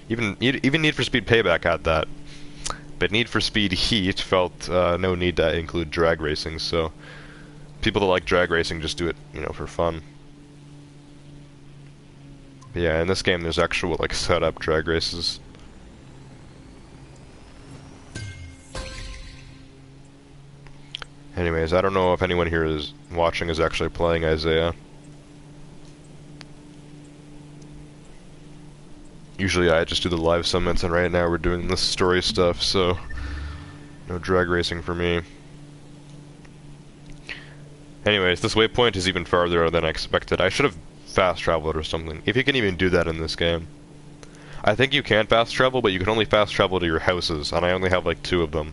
Even Need for Speed Payback had that. But Need for Speed Heat felt no need to include drag racing, so people that like drag racing just do it, you know, for fun. But yeah, in this game there's actual, like, set up drag races. Anyways, I don't know if anyone here is watching is actually playing Isaiah. Usually I just do the live summits, and right now we're doing the story stuff, so no drag racing for me. Anyways, this waypoint is even farther than I expected. I should have fast traveled or something, if you can even do that in this game. I think you can fast travel, but you can only fast travel to your houses, and I only have like 2 of them.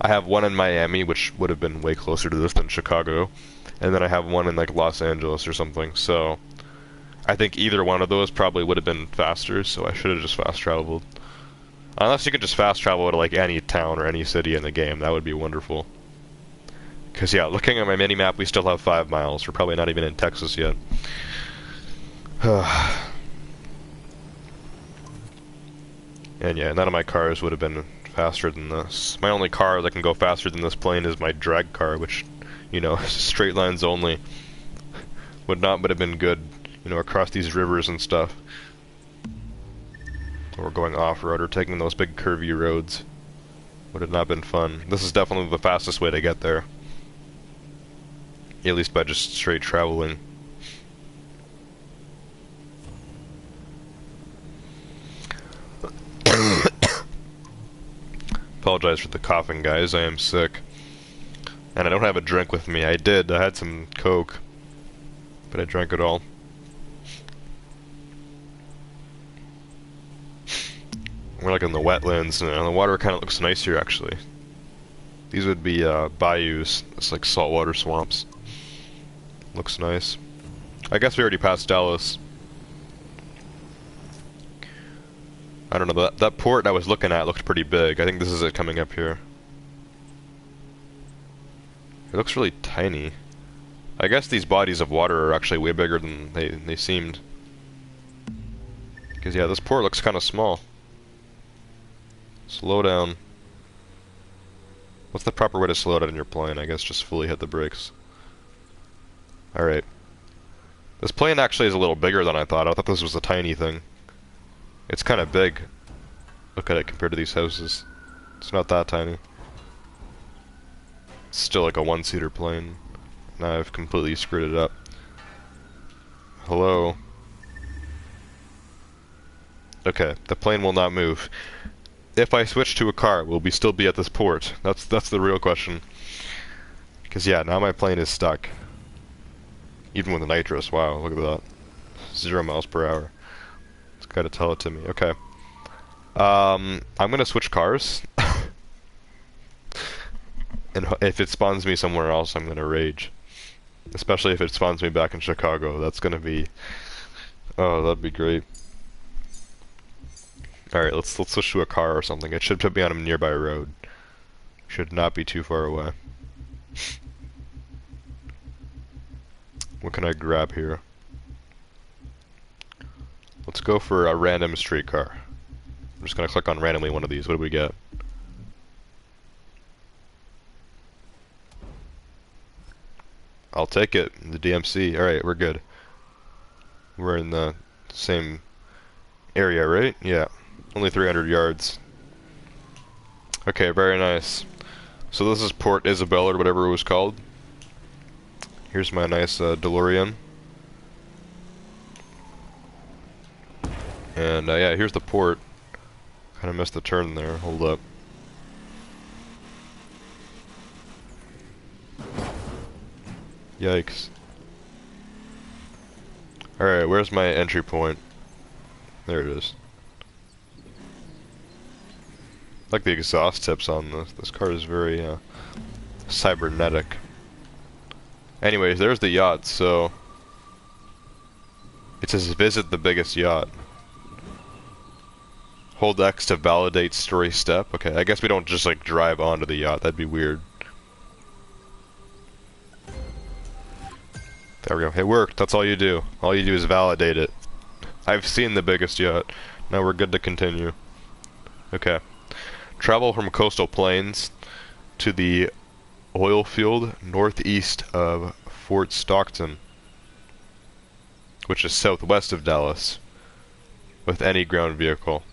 I have one in Miami, which would have been way closer to this than Chicago, and then I have one in like Los Angeles or something, so I think either one of those probably would have been faster, so I should have just fast traveled. Unless you could just fast travel to like any town or any city in the game, that would be wonderful. Because yeah, looking at my mini-map, we still have 5 miles. We're probably not even in Texas yet. And yeah, none of my cars would have been faster than this. My only car that can go faster than this plane is my drag car, which, you know, straight lines only. Would have been good, you know, across these rivers and stuff. Or going off-road or taking those big curvy roads. Would have not been fun. This is definitely the fastest way to get there. At least by just straight traveling. Apologize for the coughing, guys. I am sick. And I don't have a drink with me. I had some Coke. But I drank it all. We're like in the wetlands, and the water kind of looks nice here, actually. These would be bayous. It's like saltwater swamps. Looks nice. I guess we already passed Dallas. I don't know, that port I was looking at looked pretty big. I think this is it coming up here. It looks really tiny. I guess these bodies of water are actually way bigger than they seemed. Because yeah, this port looks kind of small. Slow down. What's the proper way to slow down in your plane? I guess just fully hit the brakes. Alright. This plane actually is a little bigger than I thought. I thought this was a tiny thing. It's kind of big. Look at it compared to these houses. It's not that tiny. It's still like a one-seater plane. Now I've completely screwed it up. Hello? Okay, the plane will not move. If I switch to a car, will we still be at this port? That's the real question. Because yeah, now my plane is stuck. Even with the nitrous, wow, look at that. 0 miles per hour. It's gotta tell it to me. Okay. I'm gonna switch cars. And if it spawns me somewhere else, I'm gonna rage. Especially if it spawns me back in Chicago. That's gonna be... Oh, that'd be great. Alright, let's switch to a car or something. It should put me on a nearby road. Should not be too far away. What can I grab here? Let's go for a random streetcar. I'm just gonna click on randomly one of these. What do we get? I'll take it. The DMC. Alright, we're good. We're in the same area, right? Yeah. Only 300 yards. Okay, very nice. So this is Port Isabel or whatever it was called. Here's my nice DeLorean. And yeah, here's the port. Kinda missed the turn there. Hold up. Yikes. Alright, where's my entry point? There it is. I like the exhaust tips on this. This car is very cybernetic. Anyways, there's the yacht, so... It says visit the biggest yacht. Hold X to validate story step. Okay, I guess we don't just like drive onto the yacht. That'd be weird. There we go. It worked. That's all you do. All you do is validate it. I've seen the biggest yacht. Now we're good to continue. Okay. Travel from coastal plains to the oil field northeast of Fort Stockton, which is southwest of Dallas, with any ground vehicle.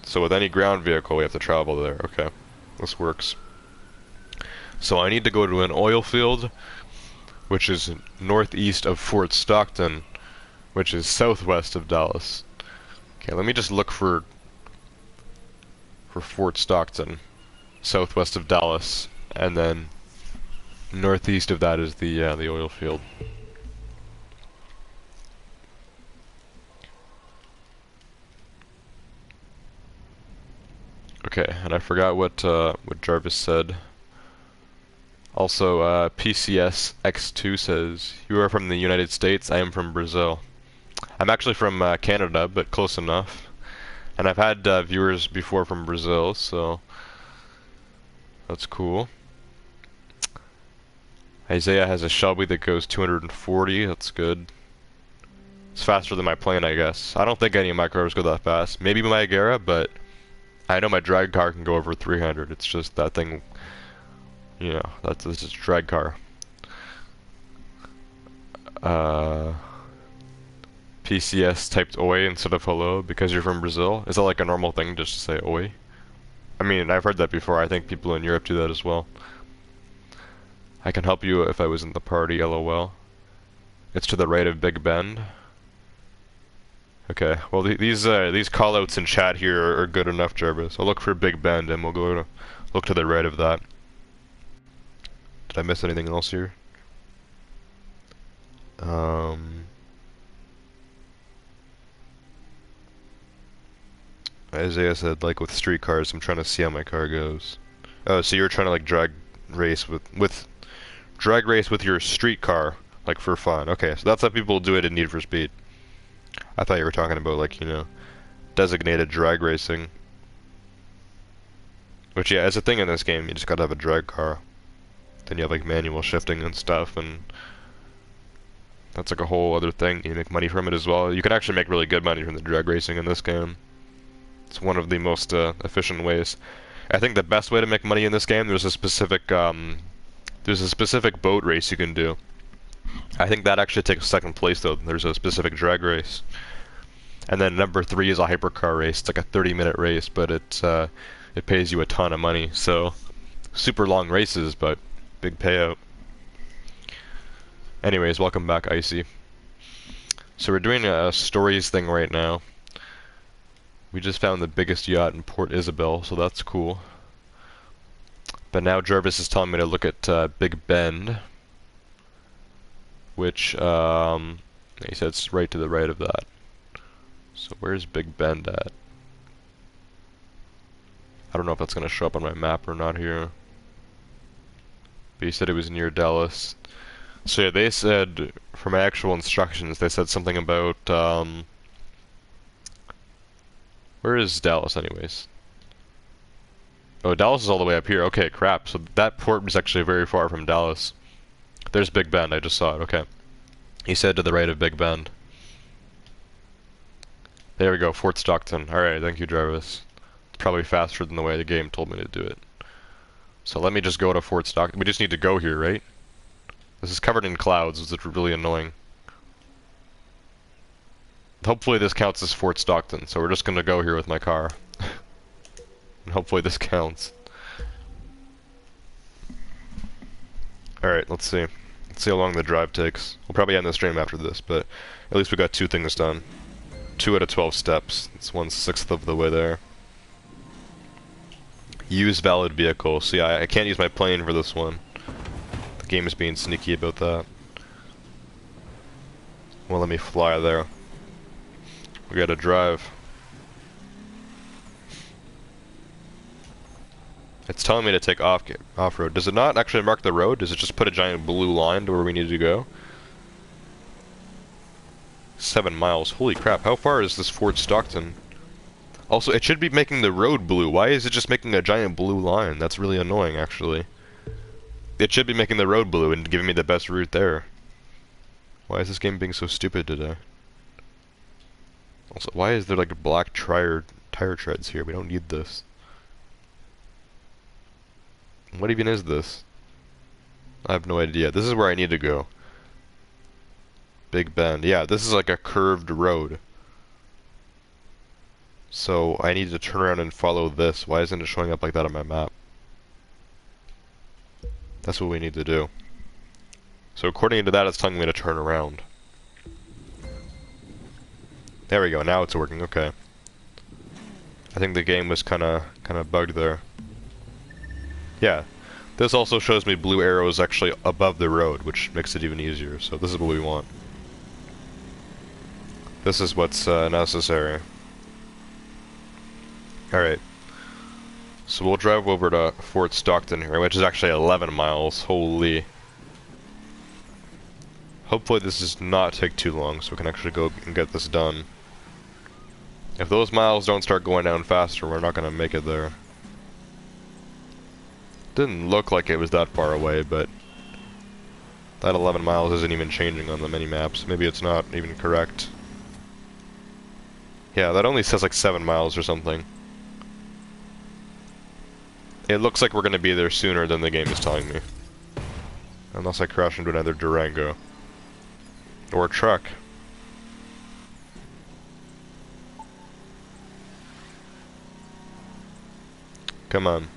So with any ground vehicle we have to travel there. Okay, this works. So I need to go to an oil field, which is northeast of Fort Stockton, which is southwest of Dallas. Okay, let me just look for Fort Stockton, southwest of Dallas, and then northeast of that is the oil field. Okay, and I forgot what Jarvis said. Also, PCS X2 says, "You are from the United States. I am from Brazil." I'm actually from Canada, but close enough. And I've had viewers before from Brazil, so that's cool. Isaiah has a Shelby that goes 240, that's good. It's faster than my plane, I guess. I don't think any of my cars go that fast. Maybe my Agera, but I know my drag car can go over 300. It's just that thing, you know, that's just a drag car. PCS typed oi instead of hello because you're from Brazil. Is that like a normal thing just to say oi? I mean, I've heard that before. I think people in Europe do that as well. I can help you if I was in the party, lol. It's to the right of Big Bend. Okay, well these callouts in chat here are good enough, Jarvis. I'll look for Big Bend and we'll go to look to the right of that. Did I miss anything else here? Isaiah said, like with street cars, I'm trying to see how my car goes. Oh, so you're trying to like drag race with your street car, like for fun. Okay, so that's how people do it in Need for Speed. I thought you were talking about like, you know, designated drag racing. Which yeah, is a thing in this game. You just gotta have a drag car. Then you have like manual shifting and stuff, and that's like a whole other thing. You make money from it as well. You can actually make really good money from the drag racing in this game. It's one of the most efficient ways. I think the best way to make money in this game, there's a specific boat race you can do. I think that actually takes second place though. There's a specific drag race. And then number 3 is a hypercar race. It's like a 30-minute race, but it pays you a ton of money. So super long races, but big payout. Anyways, welcome back, Icy. So we're doing a stories thing right now. We just found the biggest yacht in Port Isabel, so that's cool. But now Jarvis is telling me to look at Big Bend, which he said it's right to the right of that. So where's Big Bend at? I don't know if that's going to show up on my map or not here. But he said it was near Dallas. So yeah, they said, for my actual instructions, they said something about, where is Dallas anyways? Oh, Dallas is all the way up here. Okay, crap. So that port is actually very far from Dallas. There's Big Bend, I just saw it, okay. He said to the right of Big Bend. There we go, Fort Stockton. Alright, thank you, Jarvis. It's probably faster than the way the game told me to do it. So let me just go to Fort Stockton. We just need to go here, right? This is covered in clouds, which is really annoying. Hopefully this counts as Fort Stockton, so we're just gonna go here with my car. And hopefully this counts. Alright, let's see. Let's see how long the drive takes. We'll probably end the stream after this, but at least we got 2 things done. 2 out of 12 steps. It's 1/6 of the way there. Use valid vehicle. See, I can't use my plane for this one. The game is being sneaky about that. Well, let me fly there. We gotta drive. It's telling me to take off-road. Does it not actually mark the road? Does it just put a giant blue line to where we need to go? 7 miles. Holy crap, how far is this Fort Stockton? Also, it should be making the road blue. Why is it just making a giant blue line? That's really annoying, actually. It should be making the road blue and giving me the best route there. Why is this game being so stupid today? Also, why is there like black tire treads here? We don't need this. What even is this? I have no idea. This is where I need to go. Big Bend. Yeah, this is like a curved road. So I need to turn around and follow this. Why isn't it showing up like that on my map? That's what we need to do. So according to that, it's telling me to turn around. There we go, now it's working, okay. I think the game was kinda bugged there. Yeah. This also shows me blue arrows actually above the road, which makes it even easier, so this is what we want. This is what's necessary. Alright. So we'll drive over to Fort Stockton here, which is actually 11 miles, holy. Hopefully this does not take too long, so we can actually go and get this done. If those miles don't start going down faster, we're not gonna make it there. Didn't look like it was that far away, but that 11 miles isn't even changing on the mini-maps. Maybe it's not even correct. Yeah, that only says like 7 miles or something. It looks like we're gonna be there sooner than the game is telling me. Unless I crash into another Durango. Or a truck. Come on.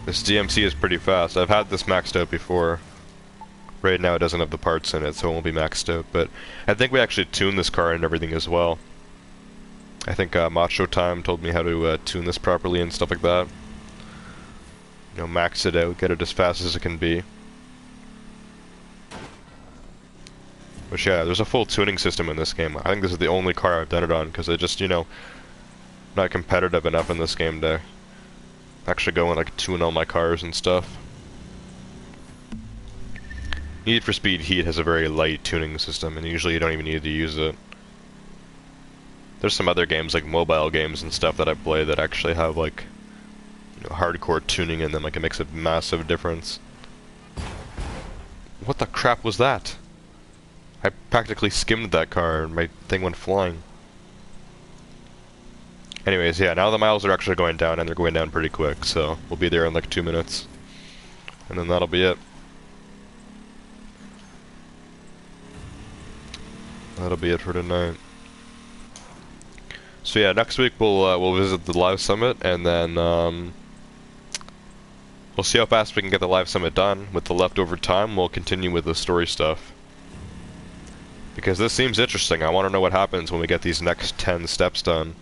This DMC is pretty fast. I've had this maxed out before. Right now it doesn't have the parts in it, so it won't be maxed out. But I think we actually tuned this car and everything as well. I think Macho Time told me how to tune this properly and stuff like that. You know, max it out, get it as fast as it can be. Which, yeah, there's a full tuning system in this game. I think this is the only car I've done it on, because I just, you know, not competitive enough in this game to actually go and, like, tune all my cars and stuff. Need for Speed Heat has a very light tuning system, and usually you don't even need to use it. There's some other games, like mobile games and stuff that I play that actually have, like, you know, hardcore tuning in them. Like, it makes a massive difference. What the crap was that? I practically skimmed that car and my thing went flying. Anyways, yeah, now the miles are actually going down, and they're going down pretty quick, so we'll be there in like 2 minutes. And then that'll be it. That'll be it for tonight. So yeah, next week we'll visit the live summit, and then we'll see how fast we can get the live summit done. With the leftover time, we'll continue with the story stuff. Because this seems interesting. I want to know what happens when we get these next 10 steps done.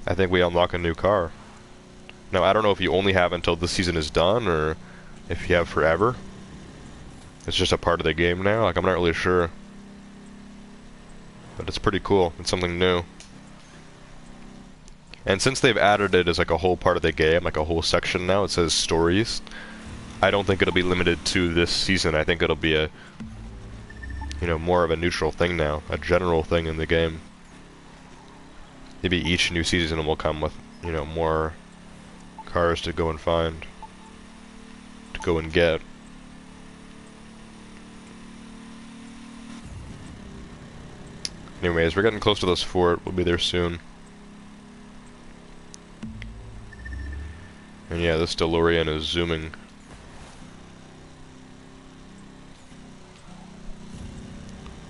I think we unlock a new car. Now, I don't know if you only have until the season is done, or if you have forever. It's just a part of the game now. Like, I'm not really sure. But it's pretty cool. It's something new. And since they've added it as like a whole part of the game, like a whole section now, it says stories, I don't think it'll be limited to this season. I think it'll be a, you know, more of a neutral thing now, a general thing in the game. Maybe each new season will come with, you know, more cars to go and find, to go and get. Anyways, we're getting close to this fort. We'll be there soon. And yeah, this DeLorean is zooming.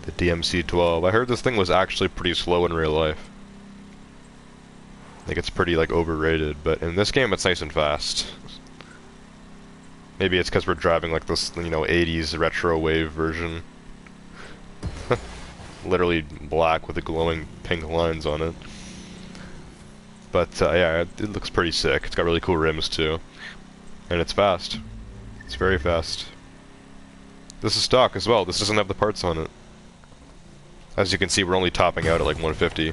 The DMC-12. I heard this thing was actually pretty slow in real life. I think it's pretty, like, overrated, but in this game it's nice and fast. Maybe it's because we're driving, like, this, you know, 80s retro wave version. Literally black with the glowing pink lines on it. But, yeah, it looks pretty sick. It's got really cool rims, too. And it's fast. It's very fast. This is stock as well. This doesn't have the parts on it. As you can see, we're only topping out at, like, 150.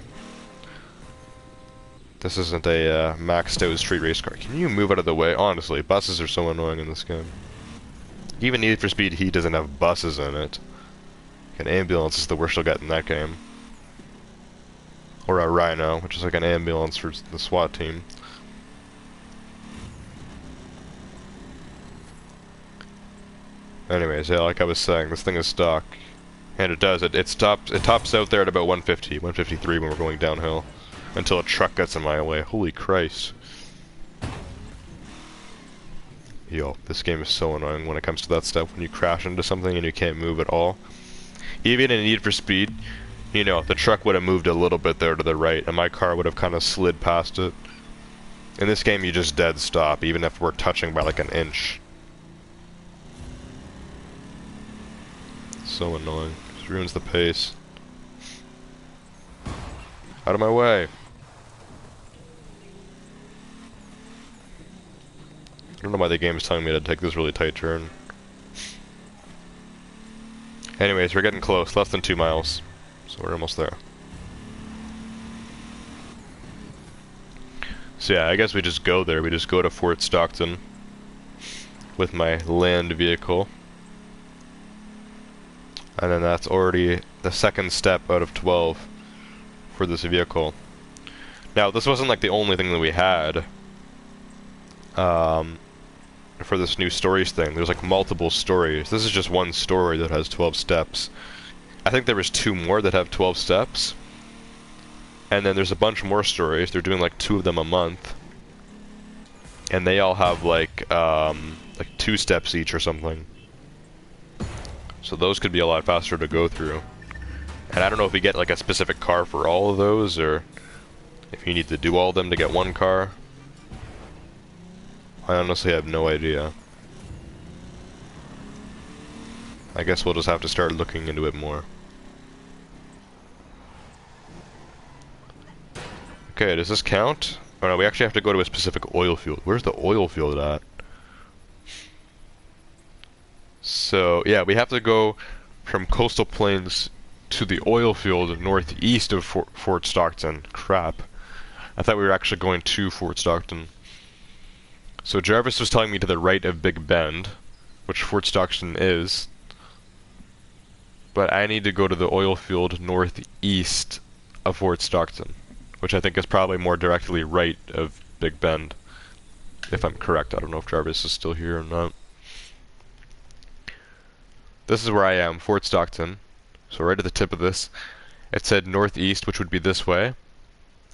This isn't a maxed out street race car. Can you move out of the way? Honestly, buses are so annoying in this game. Even Need for Speed Heat doesn't have buses in it. An ambulance is the worst you'll get in that game. Or a Rhino, which is like an ambulance for the SWAT team. Anyways, yeah, like I was saying, this thing is stock. And it does, it tops out there at about 150, 153 when we're going downhill. Until a truck gets in my way. Holy Christ. Yo, this game is so annoying when it comes to that stuff. When you crash into something and you can't move at all. Even in Need for Speed, you know, the truck would have moved a little bit there to the right, and my car would have kind of slid past it. In this game, you just dead stop, even if we're touching by like an inch. So annoying. Just ruins the pace. Out of my way. I don't know why the game's telling me to take this really tight turn. Anyways, we're getting close, less than 2 miles. So we're almost there. So yeah, I guess we just go there. We just go to Fort Stockton with my land vehicle. And then that's already the second step out of 12 for this vehicle. Now, this wasn't like the only thing that we had for this new stories thing. There's like multiple stories. This is just one story that has 12 steps. I think there was 2 more that have 12 steps. And then there's a bunch more stories. They're doing like 2 of them a month. And they all have like 2 steps each or something. So those could be a lot faster to go through. And I don't know if we get like a specific car for all of those, or if you need to do all of them to get one car. I honestly have no idea. I guess we'll just have to start looking into it more. Okay, does this count? Oh no, we actually have to go to a specific oil field. Where's the oil field at? So, yeah, we have to go from Coastal Plains to the oil field northeast of Fort Stockton. Crap. I thought we were actually going to Fort Stockton. So Jarvis was telling me to the right of Big Bend, which Fort Stockton is. But I need to go to the oil field northeast of Fort Stockton, which I think is probably more directly right of Big Bend, if I'm correct. I don't know if Jarvis is still here or not. This is where I am, Fort Stockton. So right at the tip of this, it said northeast, which would be this way.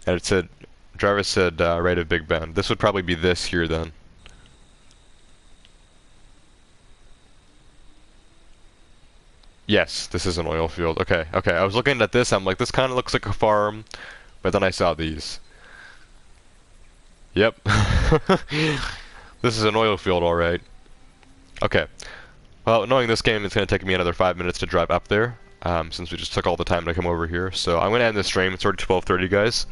And it said, Jarvis said right of Big Bend. This would probably be this here then. Yes, this is an oil field. Okay, okay. I was looking at this, I'm like, this kind of looks like a farm. But then I saw these. Yep. This is an oil field, alright. Okay. Well, knowing this game, it's going to take me another 5 minutes to drive up there, since we just took all the time to come over here. So I'm going to end this stream. It's already 12:30, guys.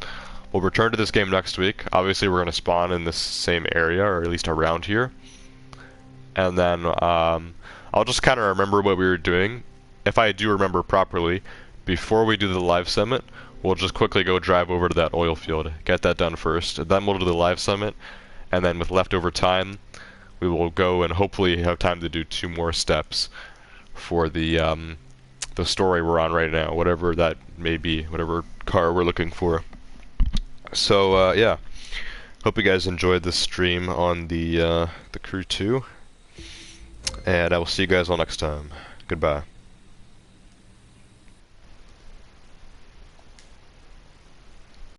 We'll return to this game next week. Obviously, we're going to spawn in this same area, or at least around here. And then I'll just kind of remember what we were doing. If I do remember properly, before we do the live summit, we'll just quickly go drive over to that oil field, get that done first, then we'll do the live summit, and then with leftover time, we will go and hopefully have time to do 2 more steps for the story we're on right now, whatever that may be, whatever car we're looking for. So yeah, hope you guys enjoyed this stream on the Crew 2, and I will see you guys all next time. Goodbye.